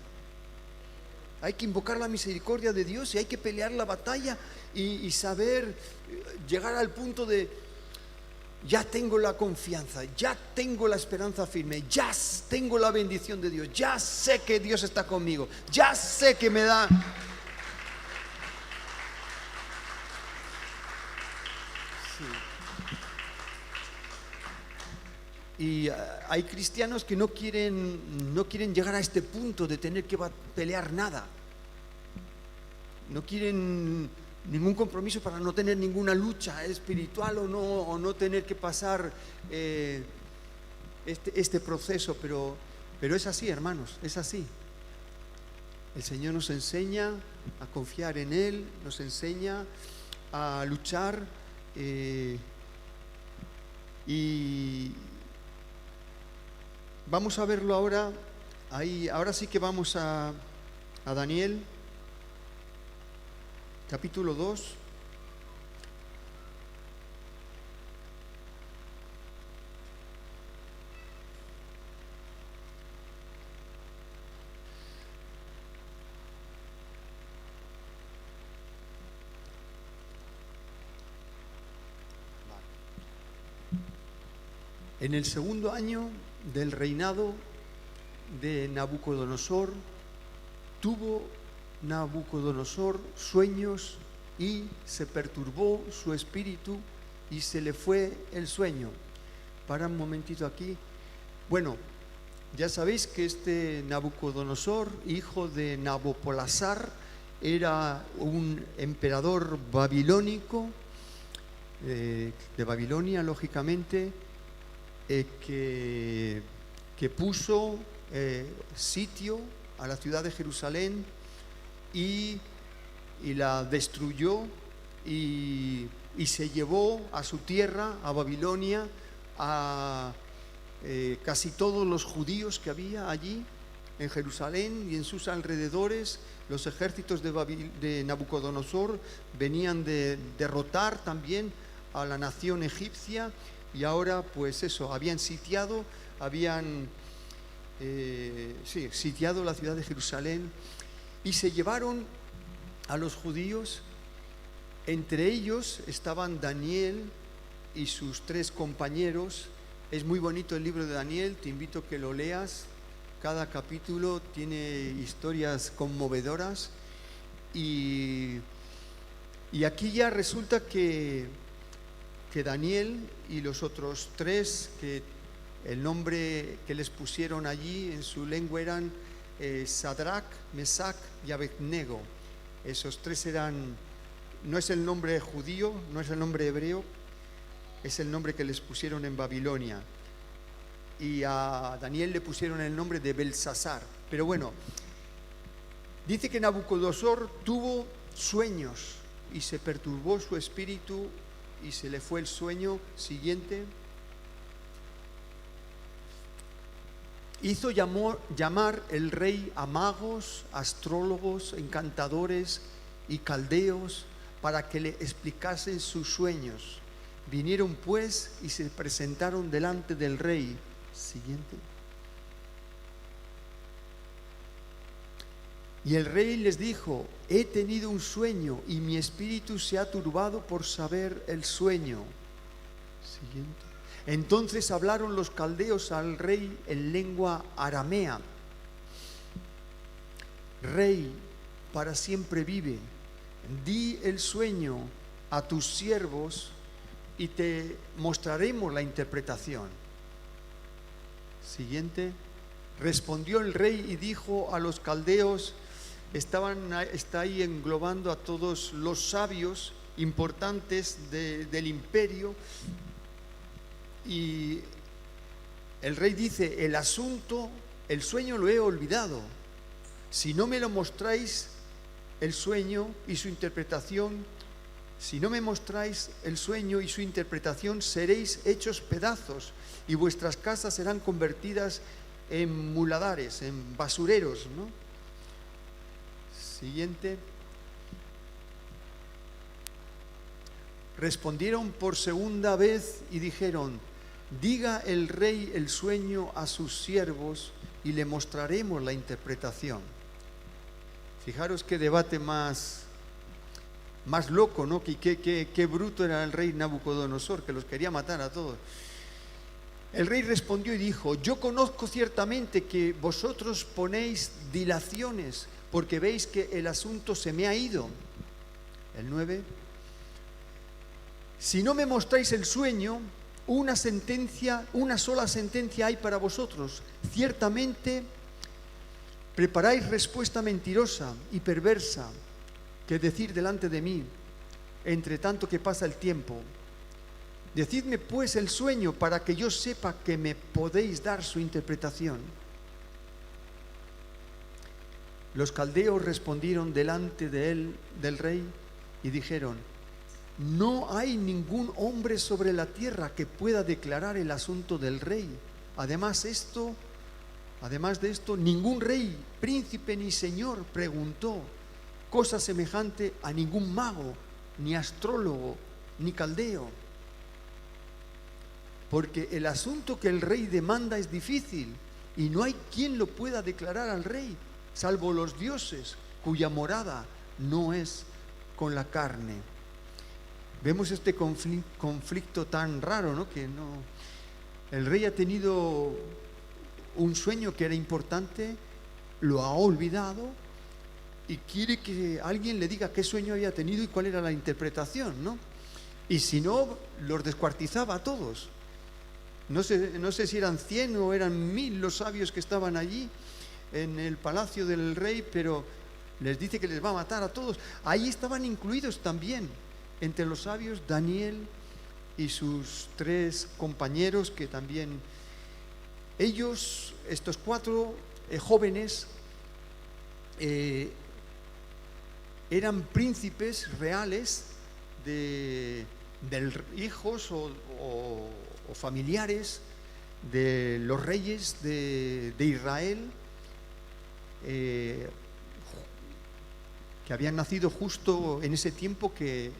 Hay que invocar la misericordia de Dios y hay que pelear la batalla y saber llegar al punto de ya tengo la confianza, ya tengo la esperanza firme, ya tengo la bendición de Dios, ya sé que Dios está conmigo, ya sé que me da. Sí. Y hay cristianos que no quieren llegar a este punto de tener que pelear nada. No quieren ningún compromiso para no tener ninguna lucha espiritual o no tener que pasar este proceso, pero es así, hermanos, es así. El Señor nos enseña a confiar en Él, nos enseña a luchar y vamos a verlo ahora. Ahora sí que vamos a Daniel capítulo 2. En el segundo año del reinado de Nabucodonosor, tuvo Nabucodonosor sueños y se perturbó su espíritu y se le fue el sueño. Para un momentito aquí. Bueno, ya sabéis que este Nabucodonosor, hijo de Nabopolassar, era un emperador babilónico, de Babilonia, lógicamente, que puso sitio a la ciudad de Jerusalén y la destruyó y se llevó a su tierra, a Babilonia, a casi todos los judíos que había allí en Jerusalén y en sus alrededores. Los ejércitos de Nabucodonosor venían de derrotar también a la nación egipcia y ahora pues eso, habían sitiado la ciudad de Jerusalén y se llevaron a los judíos. Entre ellos estaban Daniel y sus 3 compañeros. Es muy bonito el libro de Daniel, te invito a que lo leas. Cada capítulo tiene historias conmovedoras y aquí ya resulta que Daniel y los otros 3, que el nombre que les pusieron allí en su lengua eran Sadrach, Mesach y Abednego. Esos 3 eran, no es el nombre judío, no es el nombre hebreo, es el nombre que les pusieron en Babilonia. Y a Daniel le pusieron el nombre de Belsasar. Pero bueno, dice que Nabucodonosor tuvo sueños y se perturbó su espíritu y se le fue el sueño. Siguiente. Hizo llamar el rey a magos, astrólogos, encantadores y caldeos para que le explicasen sus sueños. Vinieron pues y se presentaron delante del rey. Siguiente. Y el rey les dijo: he tenido un sueño y mi espíritu se ha turbado por saber el sueño. Siguiente. Entonces hablaron los caldeos al rey en lengua aramea: Rey, para siempre vive, di el sueño a tus siervos y te mostraremos la interpretación. Siguiente. Respondió el rey y dijo a los caldeos, está ahí englobando a todos los sabios importantes del imperio, y el rey dice: el sueño lo he olvidado. Si no me lo mostráis el sueño y su interpretación, seréis hechos pedazos y vuestras casas serán convertidas en muladares, en basureros, ¿no? Siguiente. Respondieron por segunda vez y dijeron: diga el rey el sueño a sus siervos y le mostraremos la interpretación. Fijaros qué debate más loco, ¿no? Qué bruto era el rey Nabucodonosor, que los quería matar a todos. El rey respondió y dijo: yo conozco ciertamente que vosotros ponéis dilaciones porque veis que el asunto se me ha ido. El 9. Si no me mostráis el sueño, una sola sentencia hay para vosotros. Ciertamente preparáis respuesta mentirosa y perversa que decir delante de mí, entre tanto que pasa el tiempo. Decidme pues el sueño para que yo sepa que me podéis dar su interpretación. Los caldeos respondieron delante de él, del rey, y dijeron: no hay ningún hombre sobre la tierra que pueda declarar el asunto del rey. Además de esto, ningún rey, príncipe ni señor preguntó cosa semejante a ningún mago, ni astrólogo, ni caldeo. Porque el asunto que el rey demanda es difícil y no hay quien lo pueda declarar al rey, salvo los dioses, cuya morada no es con la carne. Vemos este conflicto tan raro, ¿no? El rey ha tenido un sueño que era importante, lo ha olvidado y quiere que alguien le diga qué sueño había tenido y cuál era la interpretación, ¿no? Y si no, los descuartizaba a todos. No sé si eran 100 o eran 1000 los sabios que estaban allí en el palacio del rey, pero les dice que les va a matar a todos. Ahí estaban incluidos también entre los sabios Daniel y sus 3 compañeros, que también ellos, estos 4 jóvenes, eran príncipes reales de hijos o familiares de los reyes de Israel, que habían nacido justo en ese tiempo que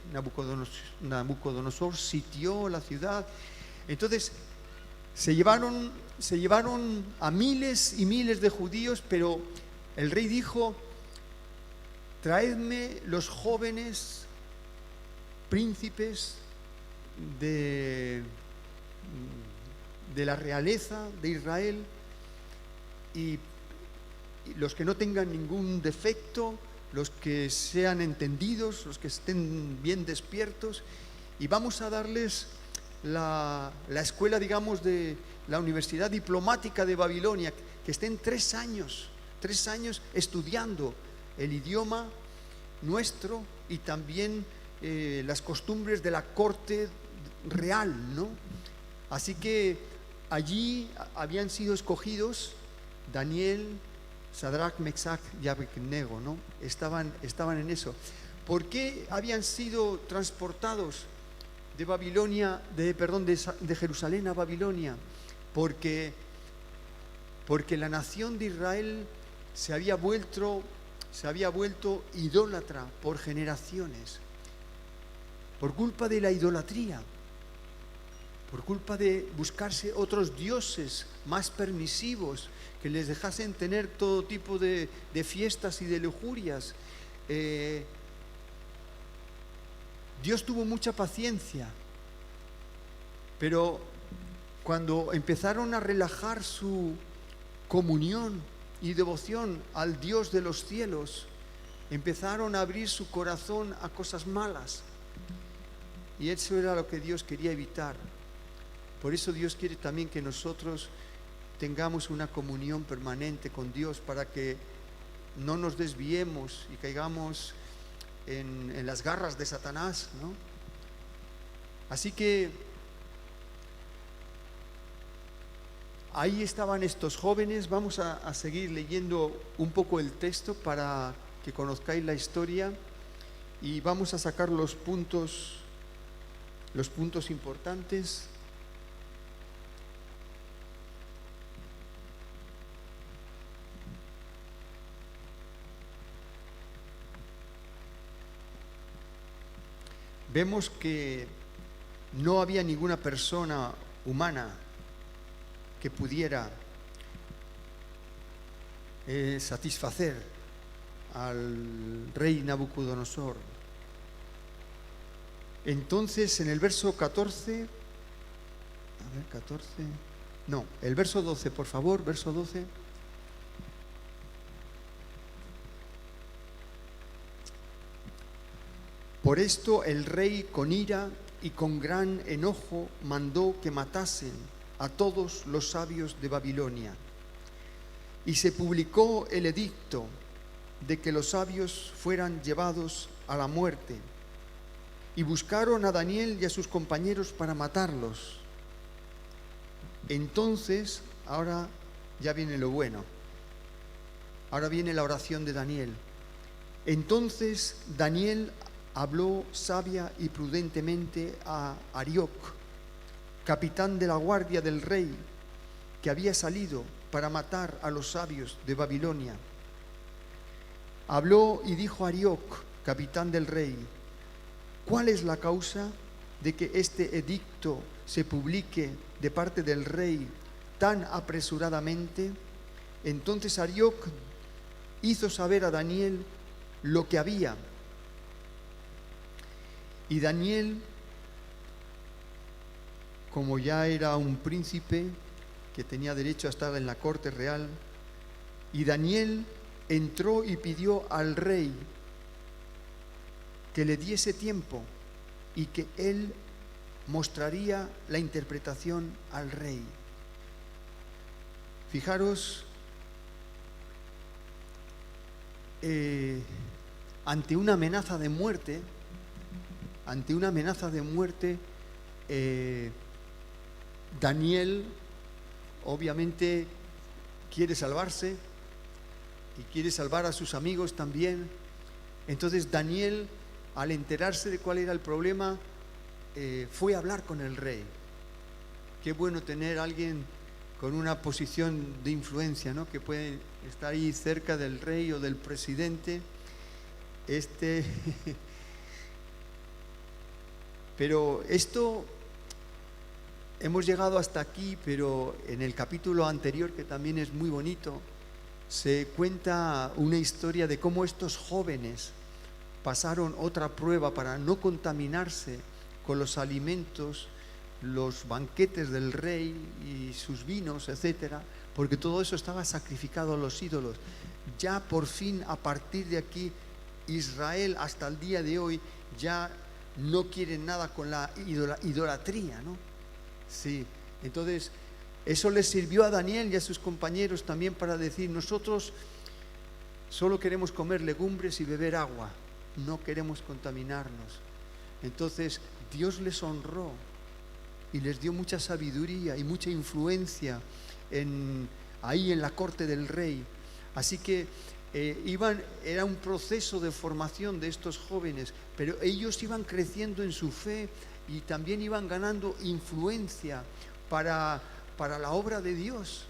Nabucodonosor sitió la ciudad. Entonces se llevaron a miles y miles de judíos, pero el rey dijo: traedme los jóvenes príncipes de la realeza de Israel y los que no tengan ningún defecto, los que sean entendidos, los que estén bien despiertos, y vamos a darles la escuela, digamos, de la Universidad Diplomática de Babilonia, que estén 3 años estudiando el idioma nuestro y también las costumbres de la corte real, ¿no? Así que allí habían sido escogidos Daniel, Sadrach, Mesach y Abednego, ¿no? Estaban en eso. ¿Por qué habían sido transportados de Babilonia, de Jerusalén a Babilonia? Porque la nación de Israel se había vuelto idólatra por generaciones, por culpa de la idolatría. por culpa de buscarse otros dioses más permisivos, que les dejasen tener todo tipo de fiestas y de lujurias. Dios tuvo mucha paciencia, pero cuando empezaron a relajar su comunión y devoción al Dios de los cielos, empezaron a abrir su corazón a cosas malas. Y eso era lo que Dios quería evitar. Por eso Dios quiere también que nosotros tengamos una comunión permanente con Dios, para que no nos desviemos y caigamos en las garras de Satanás, ¿no? Así que ahí estaban estos jóvenes. Vamos a seguir leyendo un poco el texto para que conozcáis la historia, y vamos a sacar los puntos importantes. Vemos que no había ninguna persona humana que pudiera satisfacer al rey Nabucodonosor. Entonces, en el verso 14, el verso 12, por favor, verso 12. Por esto el rey, con ira y con gran enojo, mandó que matasen a todos los sabios de Babilonia. Y se publicó el edicto de que los sabios fueran llevados a la muerte. Y buscaron a Daniel y a sus compañeros para matarlos. Entonces, ahora ya viene lo bueno. Ahora viene la oración de Daniel. Entonces Daniel habló sabia y prudentemente a Arioc, capitán de la guardia del rey, que había salido para matar a los sabios de Babilonia. Habló y dijo a Arioc, capitán del rey: ¿cuál es la causa de que este edicto se publique de parte del rey tan apresuradamente? Entonces Arioc hizo saber a Daniel lo que había. Y Daniel, como ya era un príncipe que tenía derecho a estar en la corte real, y Daniel entró y pidió al rey que le diese tiempo y que él mostraría la interpretación al rey. Fijaros, ante una amenaza de muerte, Daniel obviamente quiere salvarse y quiere salvar a sus amigos también. Entonces Daniel, al enterarse de cuál era el problema, fue a hablar con el rey. Qué bueno tener a alguien con una posición de influencia, ¿no?, que puede estar ahí cerca del rey o del presidente. Pero esto, hemos llegado hasta aquí, pero en el capítulo anterior, que también es muy bonito, se cuenta una historia de cómo estos jóvenes pasaron otra prueba para no contaminarse con los alimentos, los banquetes del rey y sus vinos, etcétera, porque todo eso estaba sacrificado a los ídolos. Ya por fin, a partir de aquí, Israel hasta el día de hoy ya no quiere nada con la idolatría, ¿no? Sí, entonces eso les sirvió a Daniel y a sus compañeros también para decir: nosotros solo queremos comer legumbres y beber agua, no queremos contaminarnos. Entonces Dios les honró y les dio mucha sabiduría y mucha influencia ahí en la corte del rey. Así que era un proceso de formación de estos jóvenes, pero ellos iban creciendo en su fe y también iban ganando influencia para la obra de Dios.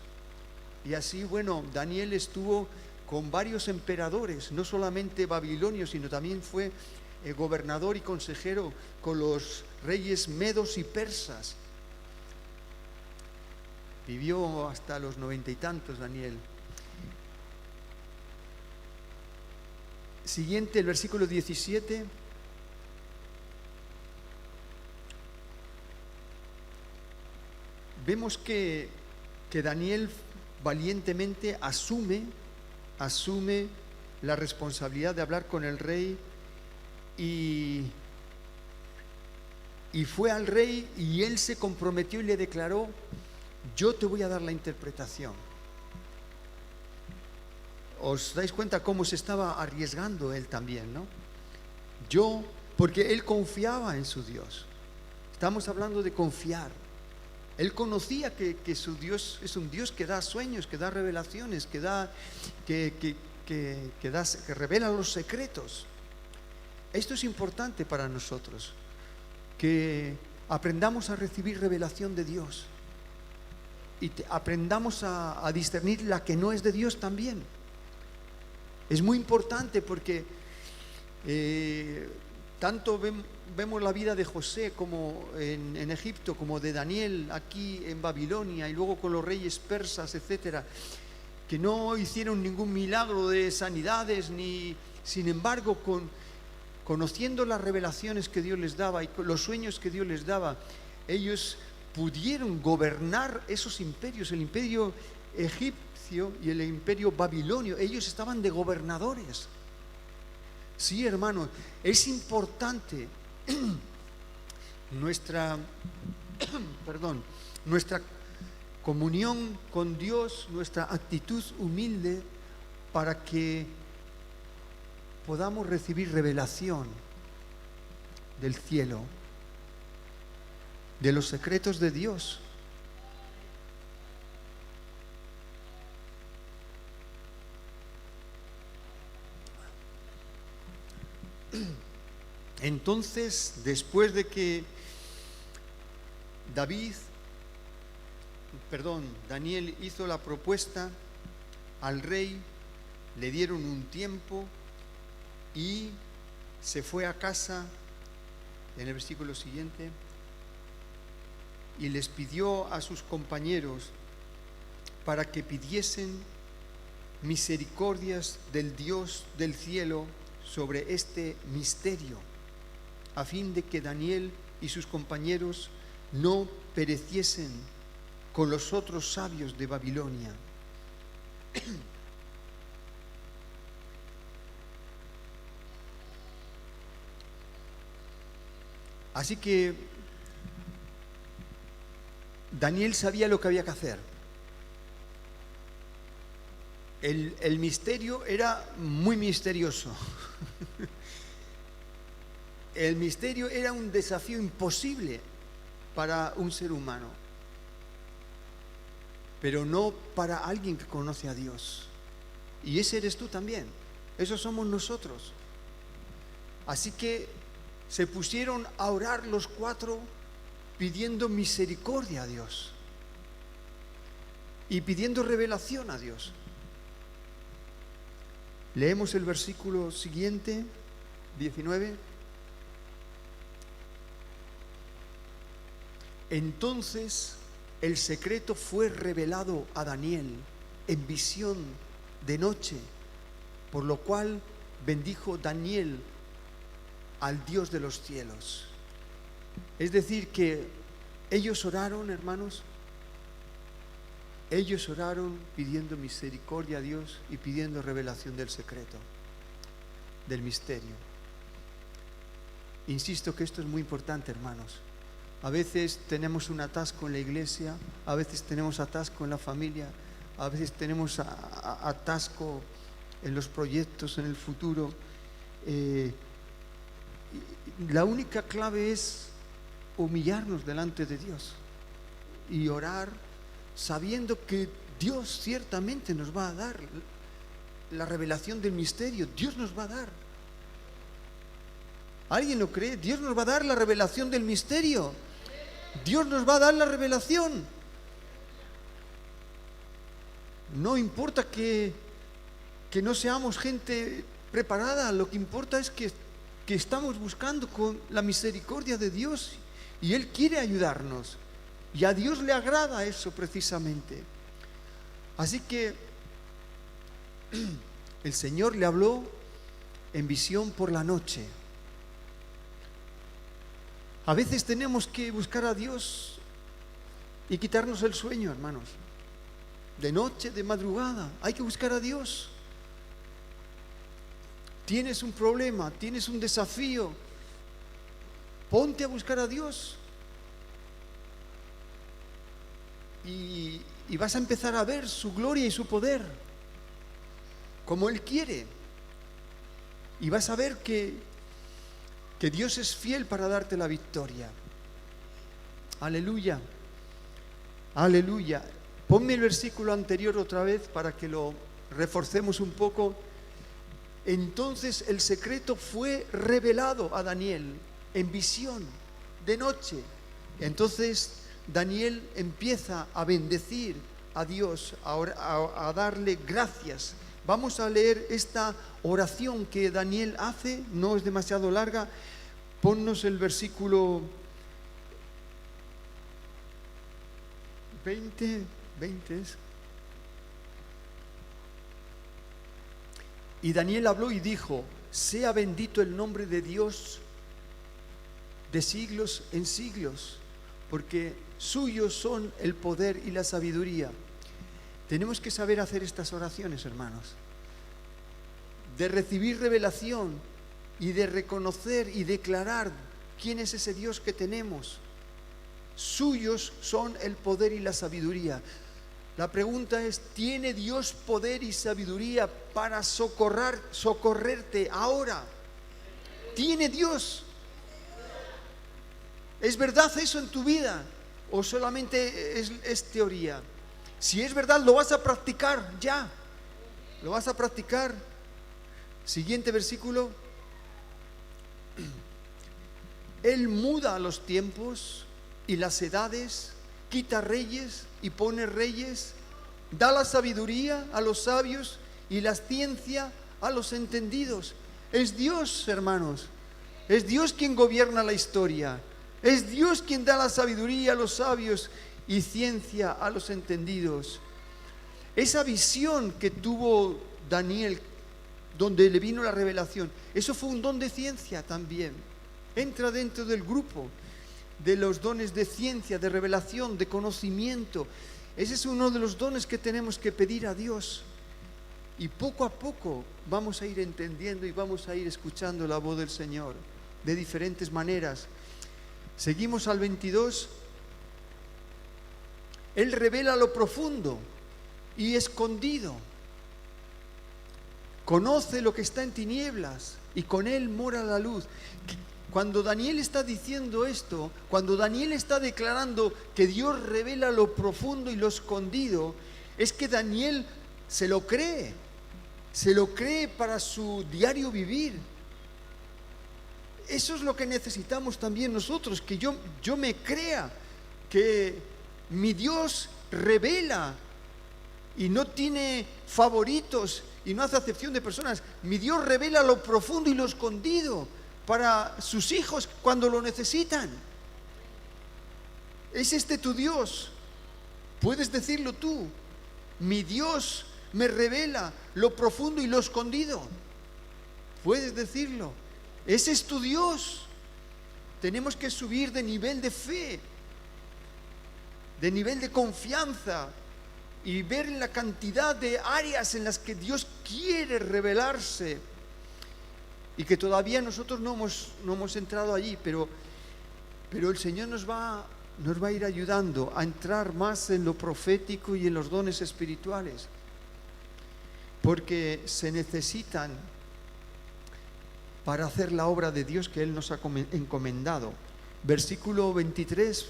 Y así, bueno, Daniel estuvo con varios emperadores, no solamente babilonios, sino también fue gobernador y consejero con los reyes medos y persas. Vivió hasta los 90 y tantos, Daniel. Siguiente, el versículo 17. Vemos que Daniel valientemente asume la responsabilidad de hablar con el rey y fue al rey y él se comprometió y le declaró: yo te voy a dar la interpretación. ¿Os dais cuenta cómo se estaba arriesgando él también, no? Porque él confiaba en su Dios. Estamos hablando de confiar. Él conocía que su Dios es un Dios que da sueños, que da revelaciones, que revela los secretos. Esto es importante para nosotros, que aprendamos a recibir revelación de Dios y aprendamos a discernir la que no es de Dios también. Es muy importante porque tanto vemos la vida de José como en Egipto, como de Daniel aquí en Babilonia, y luego con los reyes persas, etcétera, que no hicieron ningún milagro de sanidades, sin embargo, conociendo las revelaciones que Dios les daba y los sueños que Dios les daba, ellos pudieron gobernar esos imperios, el imperio egipcio y el imperio babilonio. Ellos estaban de gobernadores. Sí, hermanos, es importante nuestra comunión con Dios, nuestra actitud humilde, para que podamos recibir revelación del cielo, de los secretos de Dios. Entonces, después de que Daniel hizo la propuesta al rey, le dieron un tiempo y se fue a casa, en el versículo siguiente, y les pidió a sus compañeros para que pidiesen misericordias del Dios del cielo sobre este misterio, a fin de que Daniel y sus compañeros no pereciesen con los otros sabios de Babilonia. Así que Daniel sabía lo que había que hacer. El misterio era muy misterioso. El misterio era un desafío imposible para un ser humano, pero no para alguien que conoce a Dios. Y ese eres tú también. Esos somos nosotros. Así que se pusieron a orar los cuatro pidiendo misericordia a Dios y pidiendo revelación a Dios. Leemos el versículo siguiente, 19. Entonces el secreto fue revelado a Daniel en visión de noche, por lo cual bendijo Daniel al Dios de los cielos. Es decir, que ellos oraron, hermanos, ellos oraron pidiendo misericordia a Dios y pidiendo revelación del secreto, del misterio. Insisto que esto es muy importante, hermanos. A veces tenemos un atasco en la iglesia, a veces tenemos atasco en la familia, a veces tenemos atasco en los proyectos, en el futuro. La única clave es humillarnos delante de Dios y orar sabiendo que Dios ciertamente nos va a dar la revelación del misterio. Dios nos va a dar. ¿Alguien lo cree? Dios nos va a dar la revelación del misterio. Dios nos va a dar la revelación. No importa que no seamos gente preparada, lo que importa es que estamos buscando con la misericordia de Dios y Él quiere ayudarnos. Y a Dios le agrada eso precisamente. Así que el Señor le habló en visión por la noche. A veces tenemos que buscar a Dios y quitarnos el sueño, hermanos. De noche, de madrugada, hay que buscar a Dios. Tienes un problema, tienes un desafío, ponte a buscar a Dios. Y vas a empezar a ver su gloria y su poder, como Él quiere. Y vas a ver que Dios es fiel para darte la victoria. Aleluya, aleluya. Ponme el versículo anterior otra vez para que lo reforcemos un poco. Entonces el secreto fue revelado a Daniel en visión de noche. Entonces Daniel empieza a bendecir a Dios, a darle gracias. Vamos a leer esta oración que Daniel hace, no es demasiado larga. Ponnos el versículo 20 es. Y Daniel habló y dijo: sea bendito el nombre de Dios de siglos en siglos, porque suyos son el poder y la sabiduría. Tenemos que saber hacer estas oraciones, hermanos, de recibir revelación y de reconocer y declarar quién es ese Dios que tenemos. Suyos son el poder y la sabiduría. La pregunta es: ¿tiene Dios poder y sabiduría para socorrerte ahora? ¿Tiene Dios? ¿Es verdad eso en tu vida? ¿O solamente es teoría? Si es verdad, lo vas a practicar ya. Lo vas a practicar. Siguiente versículo. Él muda los tiempos y las edades, quita reyes y pone reyes, da la sabiduría a los sabios y la ciencia a los entendidos. Es Dios, hermanos. Es Dios quien gobierna la historia. Es Dios quien da la sabiduría a los sabios y ciencia a los entendidos. Esa visión que tuvo Daniel, donde le vino la revelación, eso fue un don de ciencia también. Entra dentro del grupo de los dones de ciencia, de revelación, de conocimiento. Ese es uno de los dones que tenemos que pedir a Dios. Y poco a poco vamos a ir entendiendo y vamos a ir escuchando la voz del Señor de diferentes maneras. Seguimos al 22. Él revela lo profundo y escondido. Conoce lo que está en tinieblas y con Él mora la luz. Cuando Daniel está diciendo esto, cuando Daniel está declarando que Dios revela lo profundo y lo escondido, es que Daniel se lo cree para su diario vivir. Eso es lo que necesitamos también nosotros, que yo me crea que mi Dios revela y no tiene favoritos y no hace acepción de personas. Mi Dios revela lo profundo y lo escondido para sus hijos cuando lo necesitan. ¿Es este tu Dios? Puedes decirlo tú. Mi Dios me revela lo profundo y lo escondido. Puedes decirlo. Ese es tu Dios. Tenemos que subir de nivel de fe, de nivel de confianza, y ver la cantidad de áreas en las que Dios quiere revelarse y que todavía nosotros no hemos entrado allí, pero el Señor nos va a ir ayudando a entrar más en lo profético y en los dones espirituales, porque se necesitan para hacer la obra de Dios que Él nos ha encomendado. Versículo 23.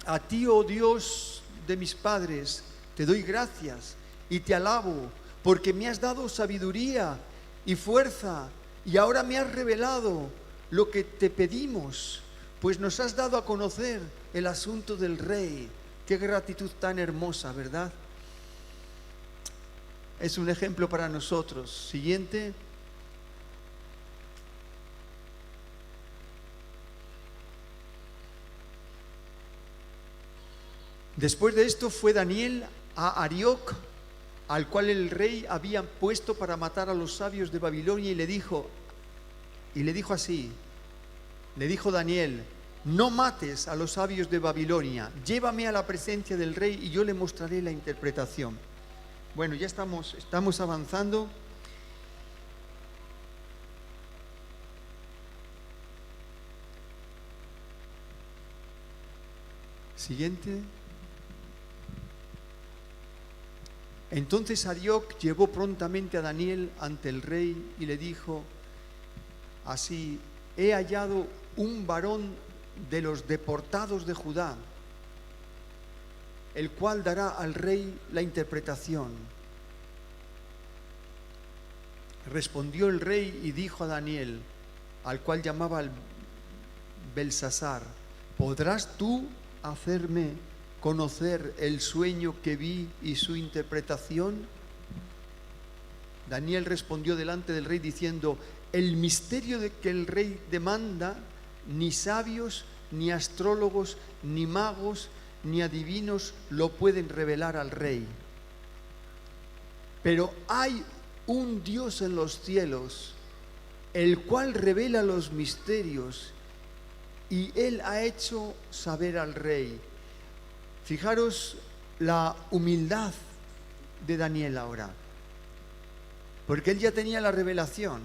A ti, oh Dios de mis padres, te doy gracias y te alabo, porque me has dado sabiduría y fuerza, y ahora me has revelado lo que te pedimos, pues nos has dado a conocer el asunto del rey. Qué gratitud tan hermosa, ¿verdad? Es un ejemplo para nosotros. Siguiente. Después de esto fue Daniel a Arioc, al cual el rey había puesto para matar a los sabios de Babilonia, y le dijo así, le dijo Daniel: no mates a los sabios de Babilonia, llévame a la presencia del rey y yo le mostraré la interpretación. Bueno, ya estamos avanzando. Siguiente. Entonces Arioc llevó prontamente a Daniel ante el rey y le dijo así: he hallado un varón de los deportados de Judá, el cual dará al rey la interpretación. Respondió el rey y dijo a Daniel, al cual llamaba Belsasar: ¿podrás tú hacerme conocer el sueño que vi y su interpretación? Daniel respondió delante del rey diciendo: el misterio de que el rey demanda, ni sabios, ni astrólogos, ni magos, ni adivinos lo pueden revelar al rey. Pero hay un Dios en los cielos, el cual revela los misterios, y él ha hecho saber al rey. Fijaros la humildad de Daniel ahora, porque él ya tenía la revelación.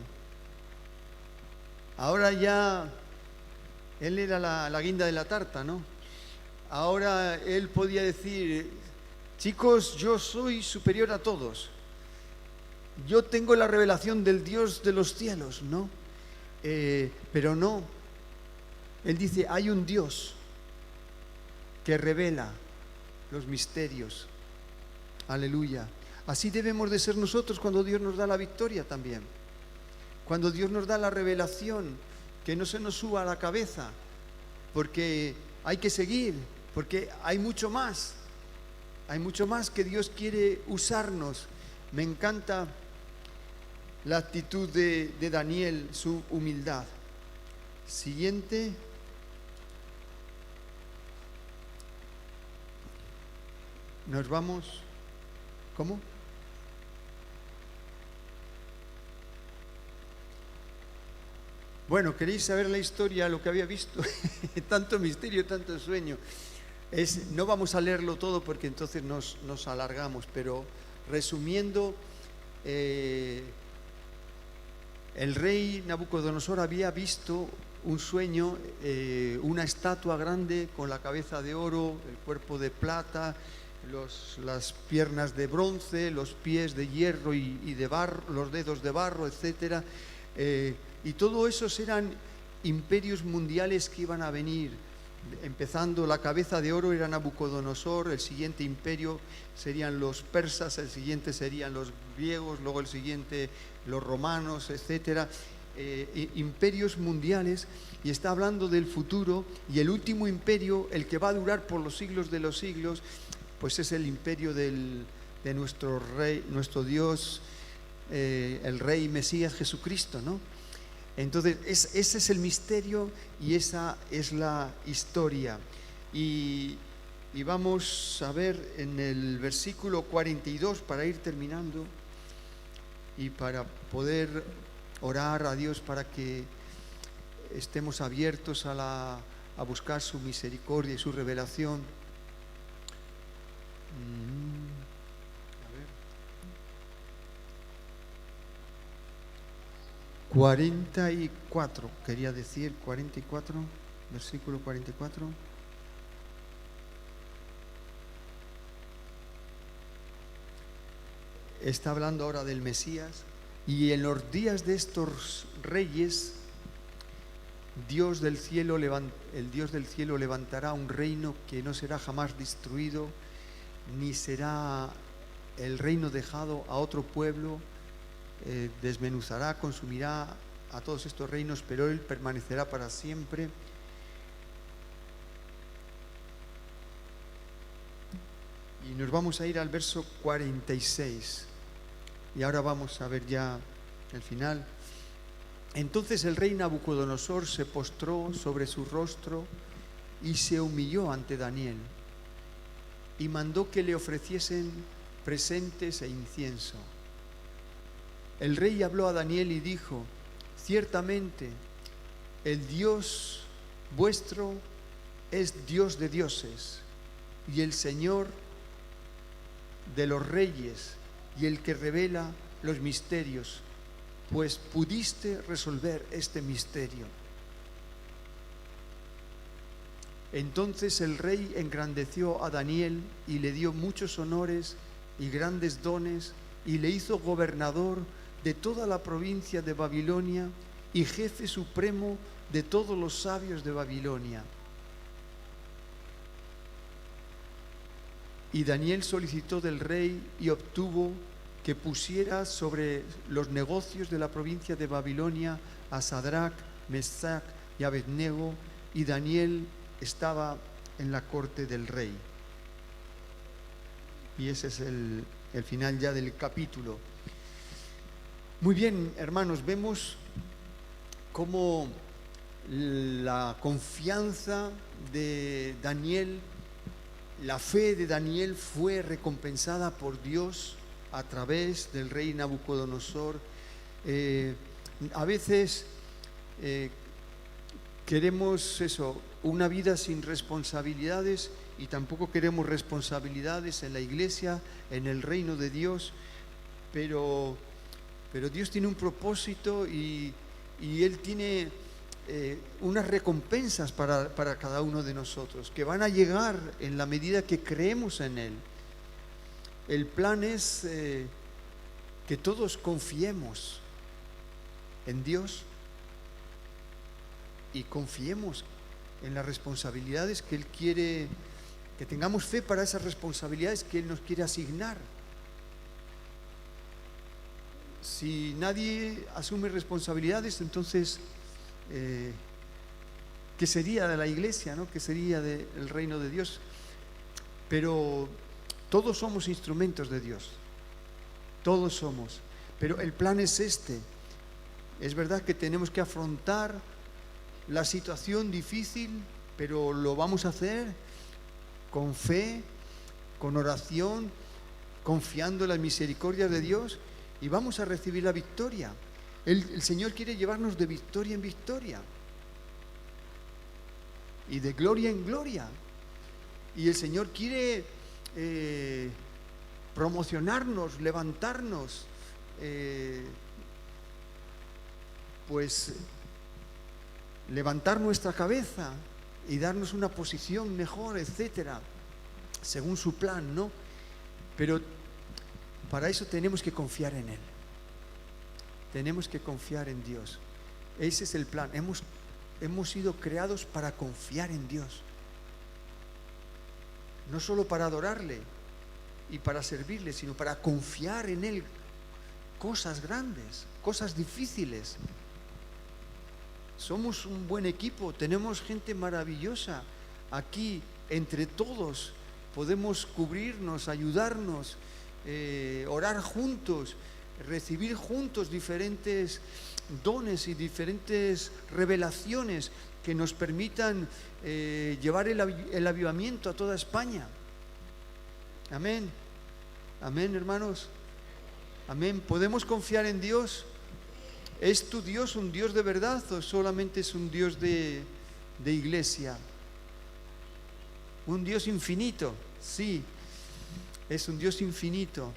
Ahora ya él era la guinda de la tarta, ¿no? Ahora él podía decir: chicos, yo soy superior a todos, yo tengo la revelación del Dios de los cielos, ¿no? Pero no, él dice: hay un Dios que revela los misterios. Aleluya. Así debemos de ser nosotros cuando Dios nos da la victoria también. Cuando Dios nos da la revelación, que no se nos suba a la cabeza, porque hay que seguir, porque hay mucho más que Dios quiere usarnos. Me encanta la actitud de Daniel, su humildad. Siguiente. Nos vamos. ¿Cómo? Bueno, ¿queréis saber la historia, lo que había visto? Tanto misterio, tanto sueño. No vamos a leerlo todo porque entonces nos alargamos, pero resumiendo, el rey Nabucodonosor había visto un sueño, una estatua grande con la cabeza de oro, el cuerpo de plata, las piernas de bronce, los pies de hierro y de barro, los dedos de barro, etcétera. Y todo esos eran imperios mundiales que iban a venir. Empezando, la cabeza de oro era Nabucodonosor, el siguiente imperio serían los persas, el siguiente serían los griegos, luego el siguiente los romanos, etcétera. Imperios mundiales, y está hablando del futuro, y el último imperio, el que va a durar por los siglos de los siglos, pues es el imperio de nuestro rey, nuestro Dios, el rey Mesías Jesucristo, ¿no? Entonces ese es el misterio y esa es la historia. Y vamos a ver en el versículo 42, para ir terminando y para poder orar a Dios para que estemos abiertos a buscar su misericordia y su revelación. A ver. 44, quería decir 44, versículo 44. Está hablando ahora del Mesías. Y en los días de estos reyes, el Dios del cielo levantará un reino que no será jamás destruido, ni será el reino dejado a otro pueblo. Desmenuzará, consumirá a todos estos reinos, pero él permanecerá para siempre. Y nos vamos a ir al verso 46. Y ahora vamos a ver ya el final. Entonces el rey Nabucodonosor se postró sobre su rostro y se humilló ante Daniel. y mandó que le ofreciesen presentes e incienso. El rey habló a Daniel y dijo: ciertamente el Dios vuestro es Dios de dioses y el Señor de los reyes y el que revela los misterios, pues pudiste resolver este misterio. Entonces el rey engrandeció a Daniel y le dio muchos honores y grandes dones y le hizo gobernador de toda la provincia de Babilonia y jefe supremo de todos los sabios de Babilonia. Y Daniel solicitó del rey y obtuvo que pusiera sobre los negocios de la provincia de Babilonia a Sadrach, Mesach y Abednego, y Daniel estaba en la corte del rey. Y ese es el final ya del capítulo. Muy bien, hermanos, vemos cómo la confianza de Daniel, la fe de Daniel fue recompensada por Dios a través del rey Nabucodonosor. A veces queremos una vida sin responsabilidades, y tampoco queremos responsabilidades en la iglesia, en el reino de Dios, pero Dios tiene un propósito y Él tiene unas recompensas para cada uno de nosotros, que van a llegar en la medida que creemos en Él. El plan es que todos confiemos en Dios y confiemos en las responsabilidades que Él quiere, que tengamos fe para esas responsabilidades que Él nos quiere asignar. Si nadie asume responsabilidades, entonces ¿qué sería de la iglesia, ¿no? ¿Qué sería del reino de Dios? Pero todos somos instrumentos de Dios, todos somos, pero el plan es este. Es verdad que tenemos que afrontar la situación difícil, pero lo vamos a hacer con fe, con oración, confiando en las misericordias de Dios, y vamos a recibir la victoria. El Señor quiere llevarnos de victoria en victoria y de gloria en gloria, y el Señor quiere promocionarnos, levantarnos, pues levantar nuestra cabeza y darnos una posición mejor, etcétera, según su plan, ¿no? Pero para eso tenemos que confiar en Él, tenemos que confiar en Dios. Ese es el plan. Hemos sido creados para confiar en Dios, no solo para adorarle y para servirle, sino para confiar en Él cosas grandes, cosas difíciles. Somos un buen equipo, tenemos gente maravillosa aquí, entre todos podemos cubrirnos, ayudarnos, orar juntos, recibir juntos diferentes dones y diferentes revelaciones que nos permitan llevar el avivamiento a toda España. Amén, amén, hermanos, amén. ¿Podemos confiar en Dios? ¿Es tu Dios un Dios de verdad o solamente es un Dios de iglesia? Un Dios infinito, sí, es un Dios infinito.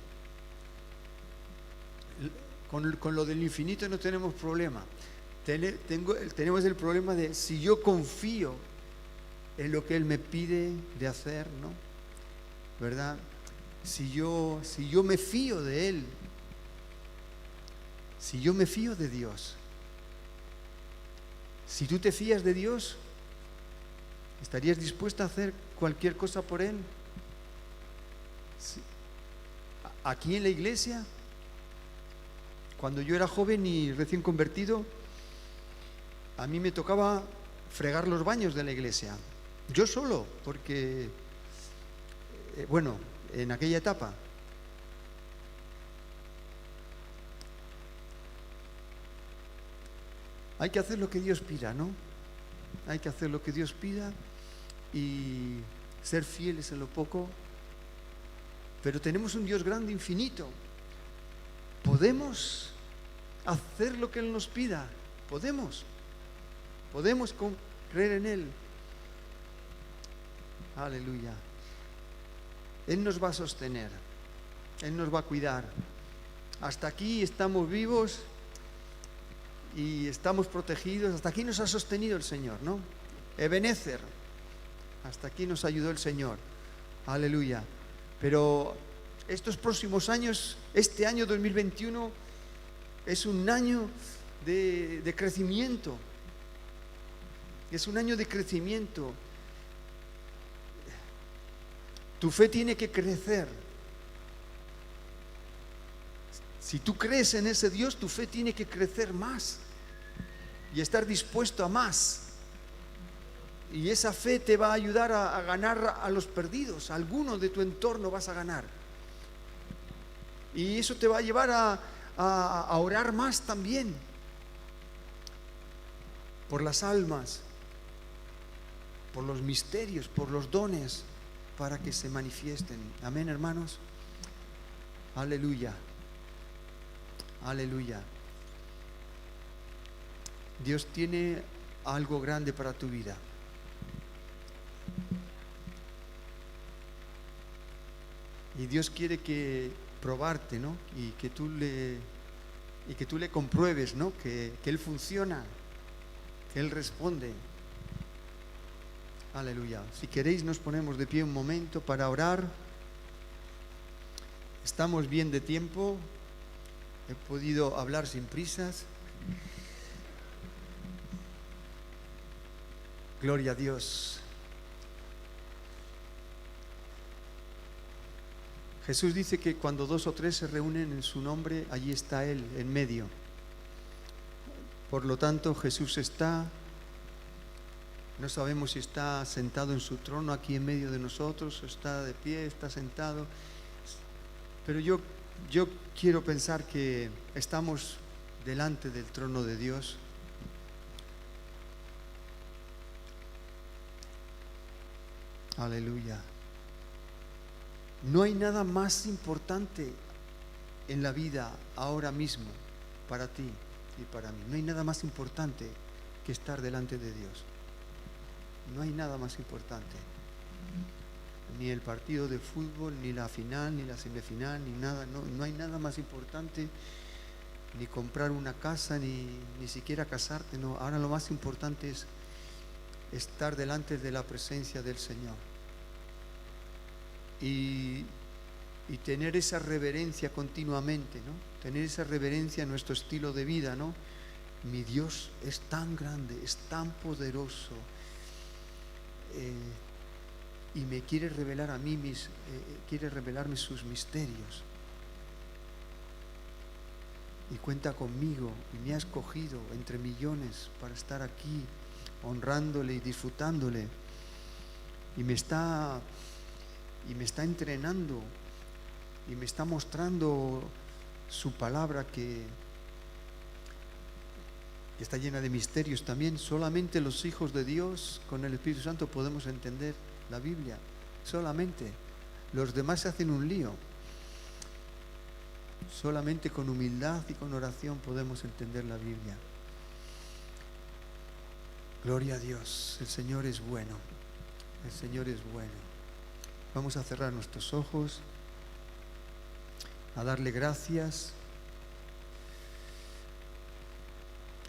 Con lo del infinito no tenemos problema. Tenemos el problema de si yo confío en lo que Él me pide de hacer, ¿no? ¿Verdad? Si yo me fío de Él, si yo me fío de Dios. Si tú te fías de Dios, ¿estarías dispuesta a hacer cualquier cosa por Él? Sí. Aquí en la iglesia, cuando yo era joven y recién convertido, a mí me tocaba fregar los baños de la iglesia. Yo solo, porque, bueno, en aquella etapa. Hay que hacer lo que Dios pida, ¿no? Hay que hacer lo que Dios pida y ser fieles en lo poco pero tenemos un Dios grande, infinito. Podemos hacer lo que Él nos pida. Podemos creer en Él. Aleluya. Él nos va a sostener, Él nos va a cuidar. Hasta aquí estamos vivos y estamos protegidos. Hasta aquí nos ha sostenido el Señor, ¿no? Ebenezer, hasta aquí nos ayudó el Señor. Aleluya. Pero estos próximos años, este año 2021 es un año de crecimiento. Es un año de crecimiento. Tu fe tiene que crecer. Si tú crees en ese Dios, tu fe tiene que crecer más y estar dispuesto a más. Y esa fe te va a ayudar a ganar a los perdidos. A algunos de tu entorno vas a ganar. Y eso te va a llevar a orar más también por las almas, por los misterios, por los dones, para que se manifiesten. Amén, hermanos. Aleluya. Aleluya. Dios tiene algo grande para tu vida. Y Dios quiere probarte, ¿no? Y que tú le compruebes, ¿no? Que Él funciona, que Él responde. Aleluya. Si queréis, nos ponemos de pie un momento para orar. Estamos bien de tiempo. He podido hablar sin prisas. Gloria a Dios. Jesús dice que cuando 2 o 3 se reúnen en su nombre, allí está Él en medio. Por lo tanto, Jesús está. No sabemos si está sentado en su trono aquí en medio de nosotros, o está de pie, está sentado. Pero yo quiero pensar que estamos delante del trono de Dios. Aleluya. No hay nada más importante en la vida ahora mismo para ti y para mí. No hay nada más importante que estar delante de Dios. No hay nada más importante. Ni el partido de fútbol, ni la final, ni la semifinal, ni nada. No hay nada más importante, ni comprar una casa, ni siquiera casarte. No, ahora lo más importante es estar delante de la presencia del Señor. Y tener esa reverencia continuamente, ¿no? Tener esa reverencia en nuestro estilo de vida, ¿no? Mi Dios es tan grande, es tan poderoso. Y me quiere revelar a mí quiere revelarme sus misterios, y cuenta conmigo y me ha escogido entre millones para estar aquí honrándole y disfrutándole, y me está entrenando y me está mostrando su palabra que está llena de misterios también. Solamente los hijos de Dios con el Espíritu Santo podemos entender la Biblia, solamente. Los demás se hacen un lío. Solamente con humildad y con oración podemos entender la Biblia. Gloria a Dios. El Señor es bueno. El Señor es bueno. Vamos a cerrar nuestros ojos, a darle gracias.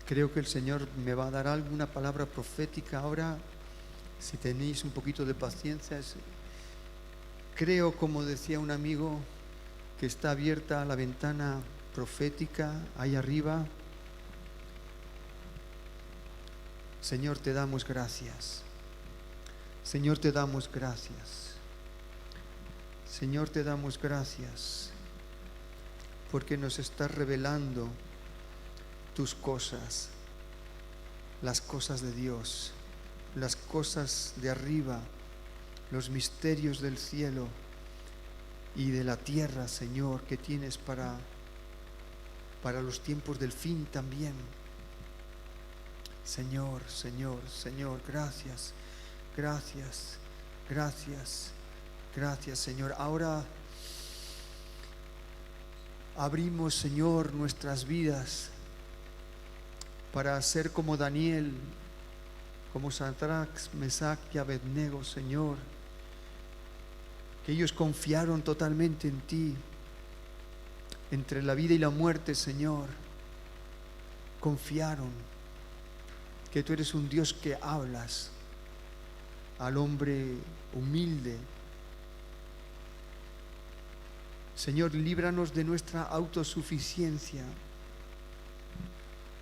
Creo que el Señor me va a dar alguna palabra profética ahora. Si tenéis un poquito de paciencia. Creo, como decía un amigo, que está abierta la ventana profética ahí arriba. Señor, te damos gracias. Señor, te damos gracias. Señor, te damos gracias porque nos estás revelando tus cosas, las cosas de Dios, las cosas de arriba, los misterios del cielo y de la tierra, Señor, que tienes para los tiempos del fin también. Señor, Señor, Señor, gracias, gracias, gracias, gracias, Señor. Ahora abrimos, Señor, nuestras vidas para ser como Daniel, como Sadrach, Mesach y Abednego, Señor, que ellos confiaron totalmente en ti, entre la vida y la muerte, Señor, confiaron que tú eres un Dios que hablas al hombre humilde. Señor, líbranos de nuestra autosuficiencia,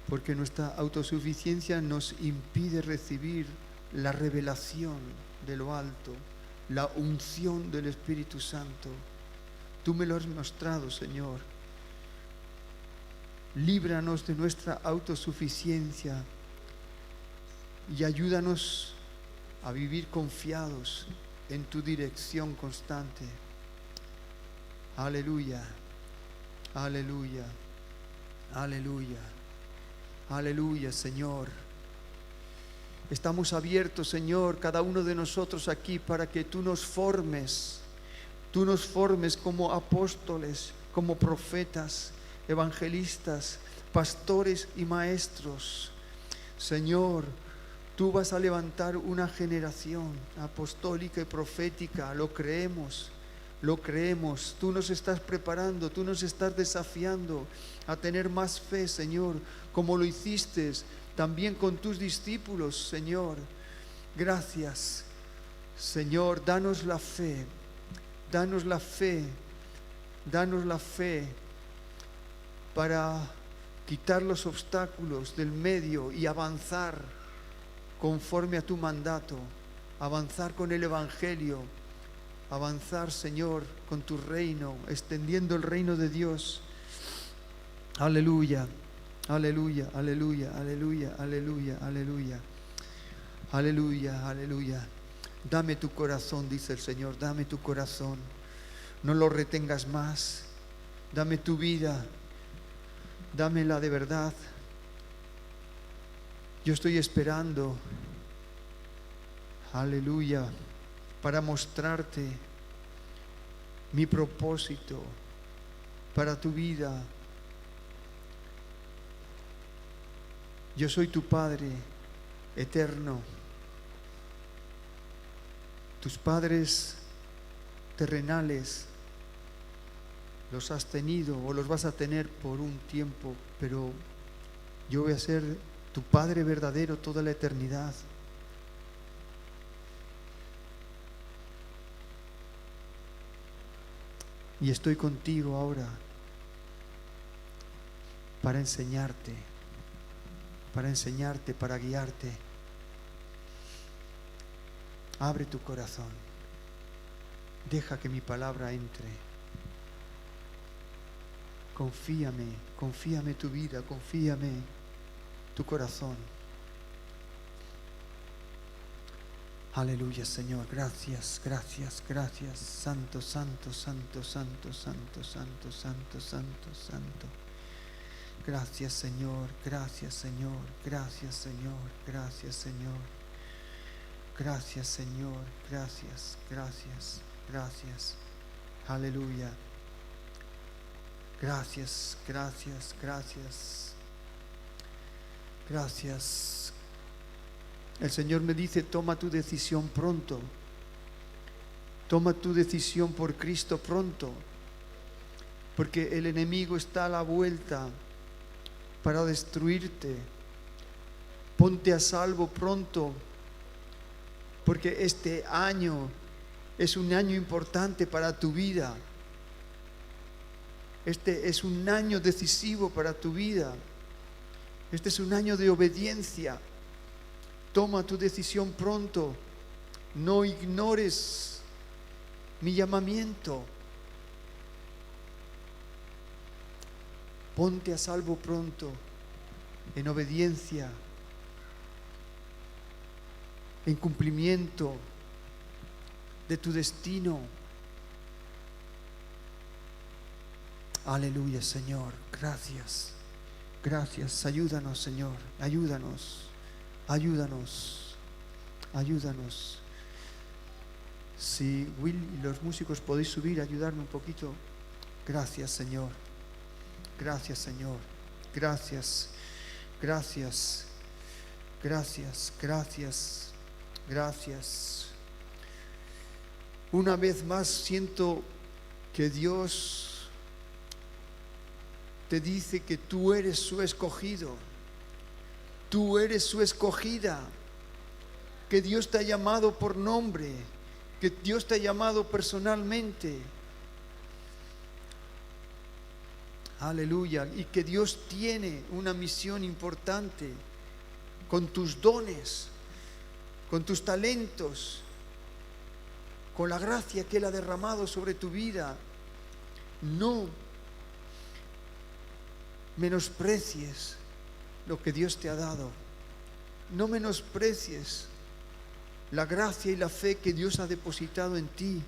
porque nuestra autosuficiencia nos impide recibir la revelación de lo alto, la unción del Espíritu Santo. Tú me lo has mostrado, Señor. Líbranos de nuestra autosuficiencia y ayúdanos a vivir confiados en tu dirección constante. Aleluya, aleluya, aleluya, aleluya, Señor. Estamos abiertos, Señor, cada uno de nosotros aquí, para que tú nos formes como apóstoles, como profetas, evangelistas, pastores y maestros. Señor, tú vas a levantar una generación apostólica y profética, lo creemos. Lo creemos, tú nos estás preparando, tú nos estás desafiando a tener más fe, Señor, como lo hiciste también con tus discípulos, Señor. Gracias, Señor, danos la fe, danos la fe, danos la fe para quitar los obstáculos del medio y avanzar conforme a tu mandato, avanzar con el Evangelio. Avanzar, Señor, con tu reino, extendiendo el reino de Dios. Aleluya, aleluya, aleluya, aleluya, aleluya, aleluya, aleluya, aleluya. Dame tu corazón, dice el Señor, dame tu corazón. No lo retengas más. Dame tu vida, dámela de verdad. Yo estoy esperando, aleluya, para mostrarte mi propósito para tu vida. Yo soy tu Padre eterno. Tus padres terrenales los has tenido o los vas a tener por un tiempo, pero yo voy a ser tu Padre verdadero toda la eternidad. Y estoy contigo ahora para enseñarte, para guiarte. Abre tu corazón. Deja que mi palabra entre. Confíame tu vida, confíame tu corazón. Aleluya, Señor, gracias, gracias, gracias. Santo, santo, santo, santo, santo, santo, santo, santo, santo. Gracias, Señor, gracias, Señor, gracias, Señor, gracias, Señor. Gracias, Señor, gracias, gracias, gracias. Aleluya. Gracias, gracias, gracias. Gracias. El Señor me dice, toma tu decisión pronto. Toma tu decisión por Cristo pronto. Porque el enemigo está a la vuelta para destruirte. Ponte a salvo pronto. Porque este año es un año importante para tu vida. Este es un año decisivo para tu vida. Este es un año de obediencia. Toma tu decisión pronto. No ignores mi llamamiento. Ponte a salvo pronto, en obediencia, en cumplimiento de tu destino. Aleluya, Señor. Gracias. Gracias. Ayúdanos, Señor. Ayúdanos. Ayúdanos. Ayúdanos. Si Will y los músicos podéis subir, ayudarme un poquito. Gracias, Señor. Gracias, Señor. Gracias, gracias, gracias, gracias, gracias. Una vez más siento que Dios te dice que tú eres su escogido, tú eres su escogida, que Dios te ha llamado por nombre, que Dios te ha llamado personalmente. Aleluya. Y que Dios tiene una misión importante con tus dones, con tus talentos, con la gracia que Él ha derramado sobre tu vida. No menosprecies lo que Dios te ha dado. No menosprecies la gracia y la fe que Dios ha depositado en ti.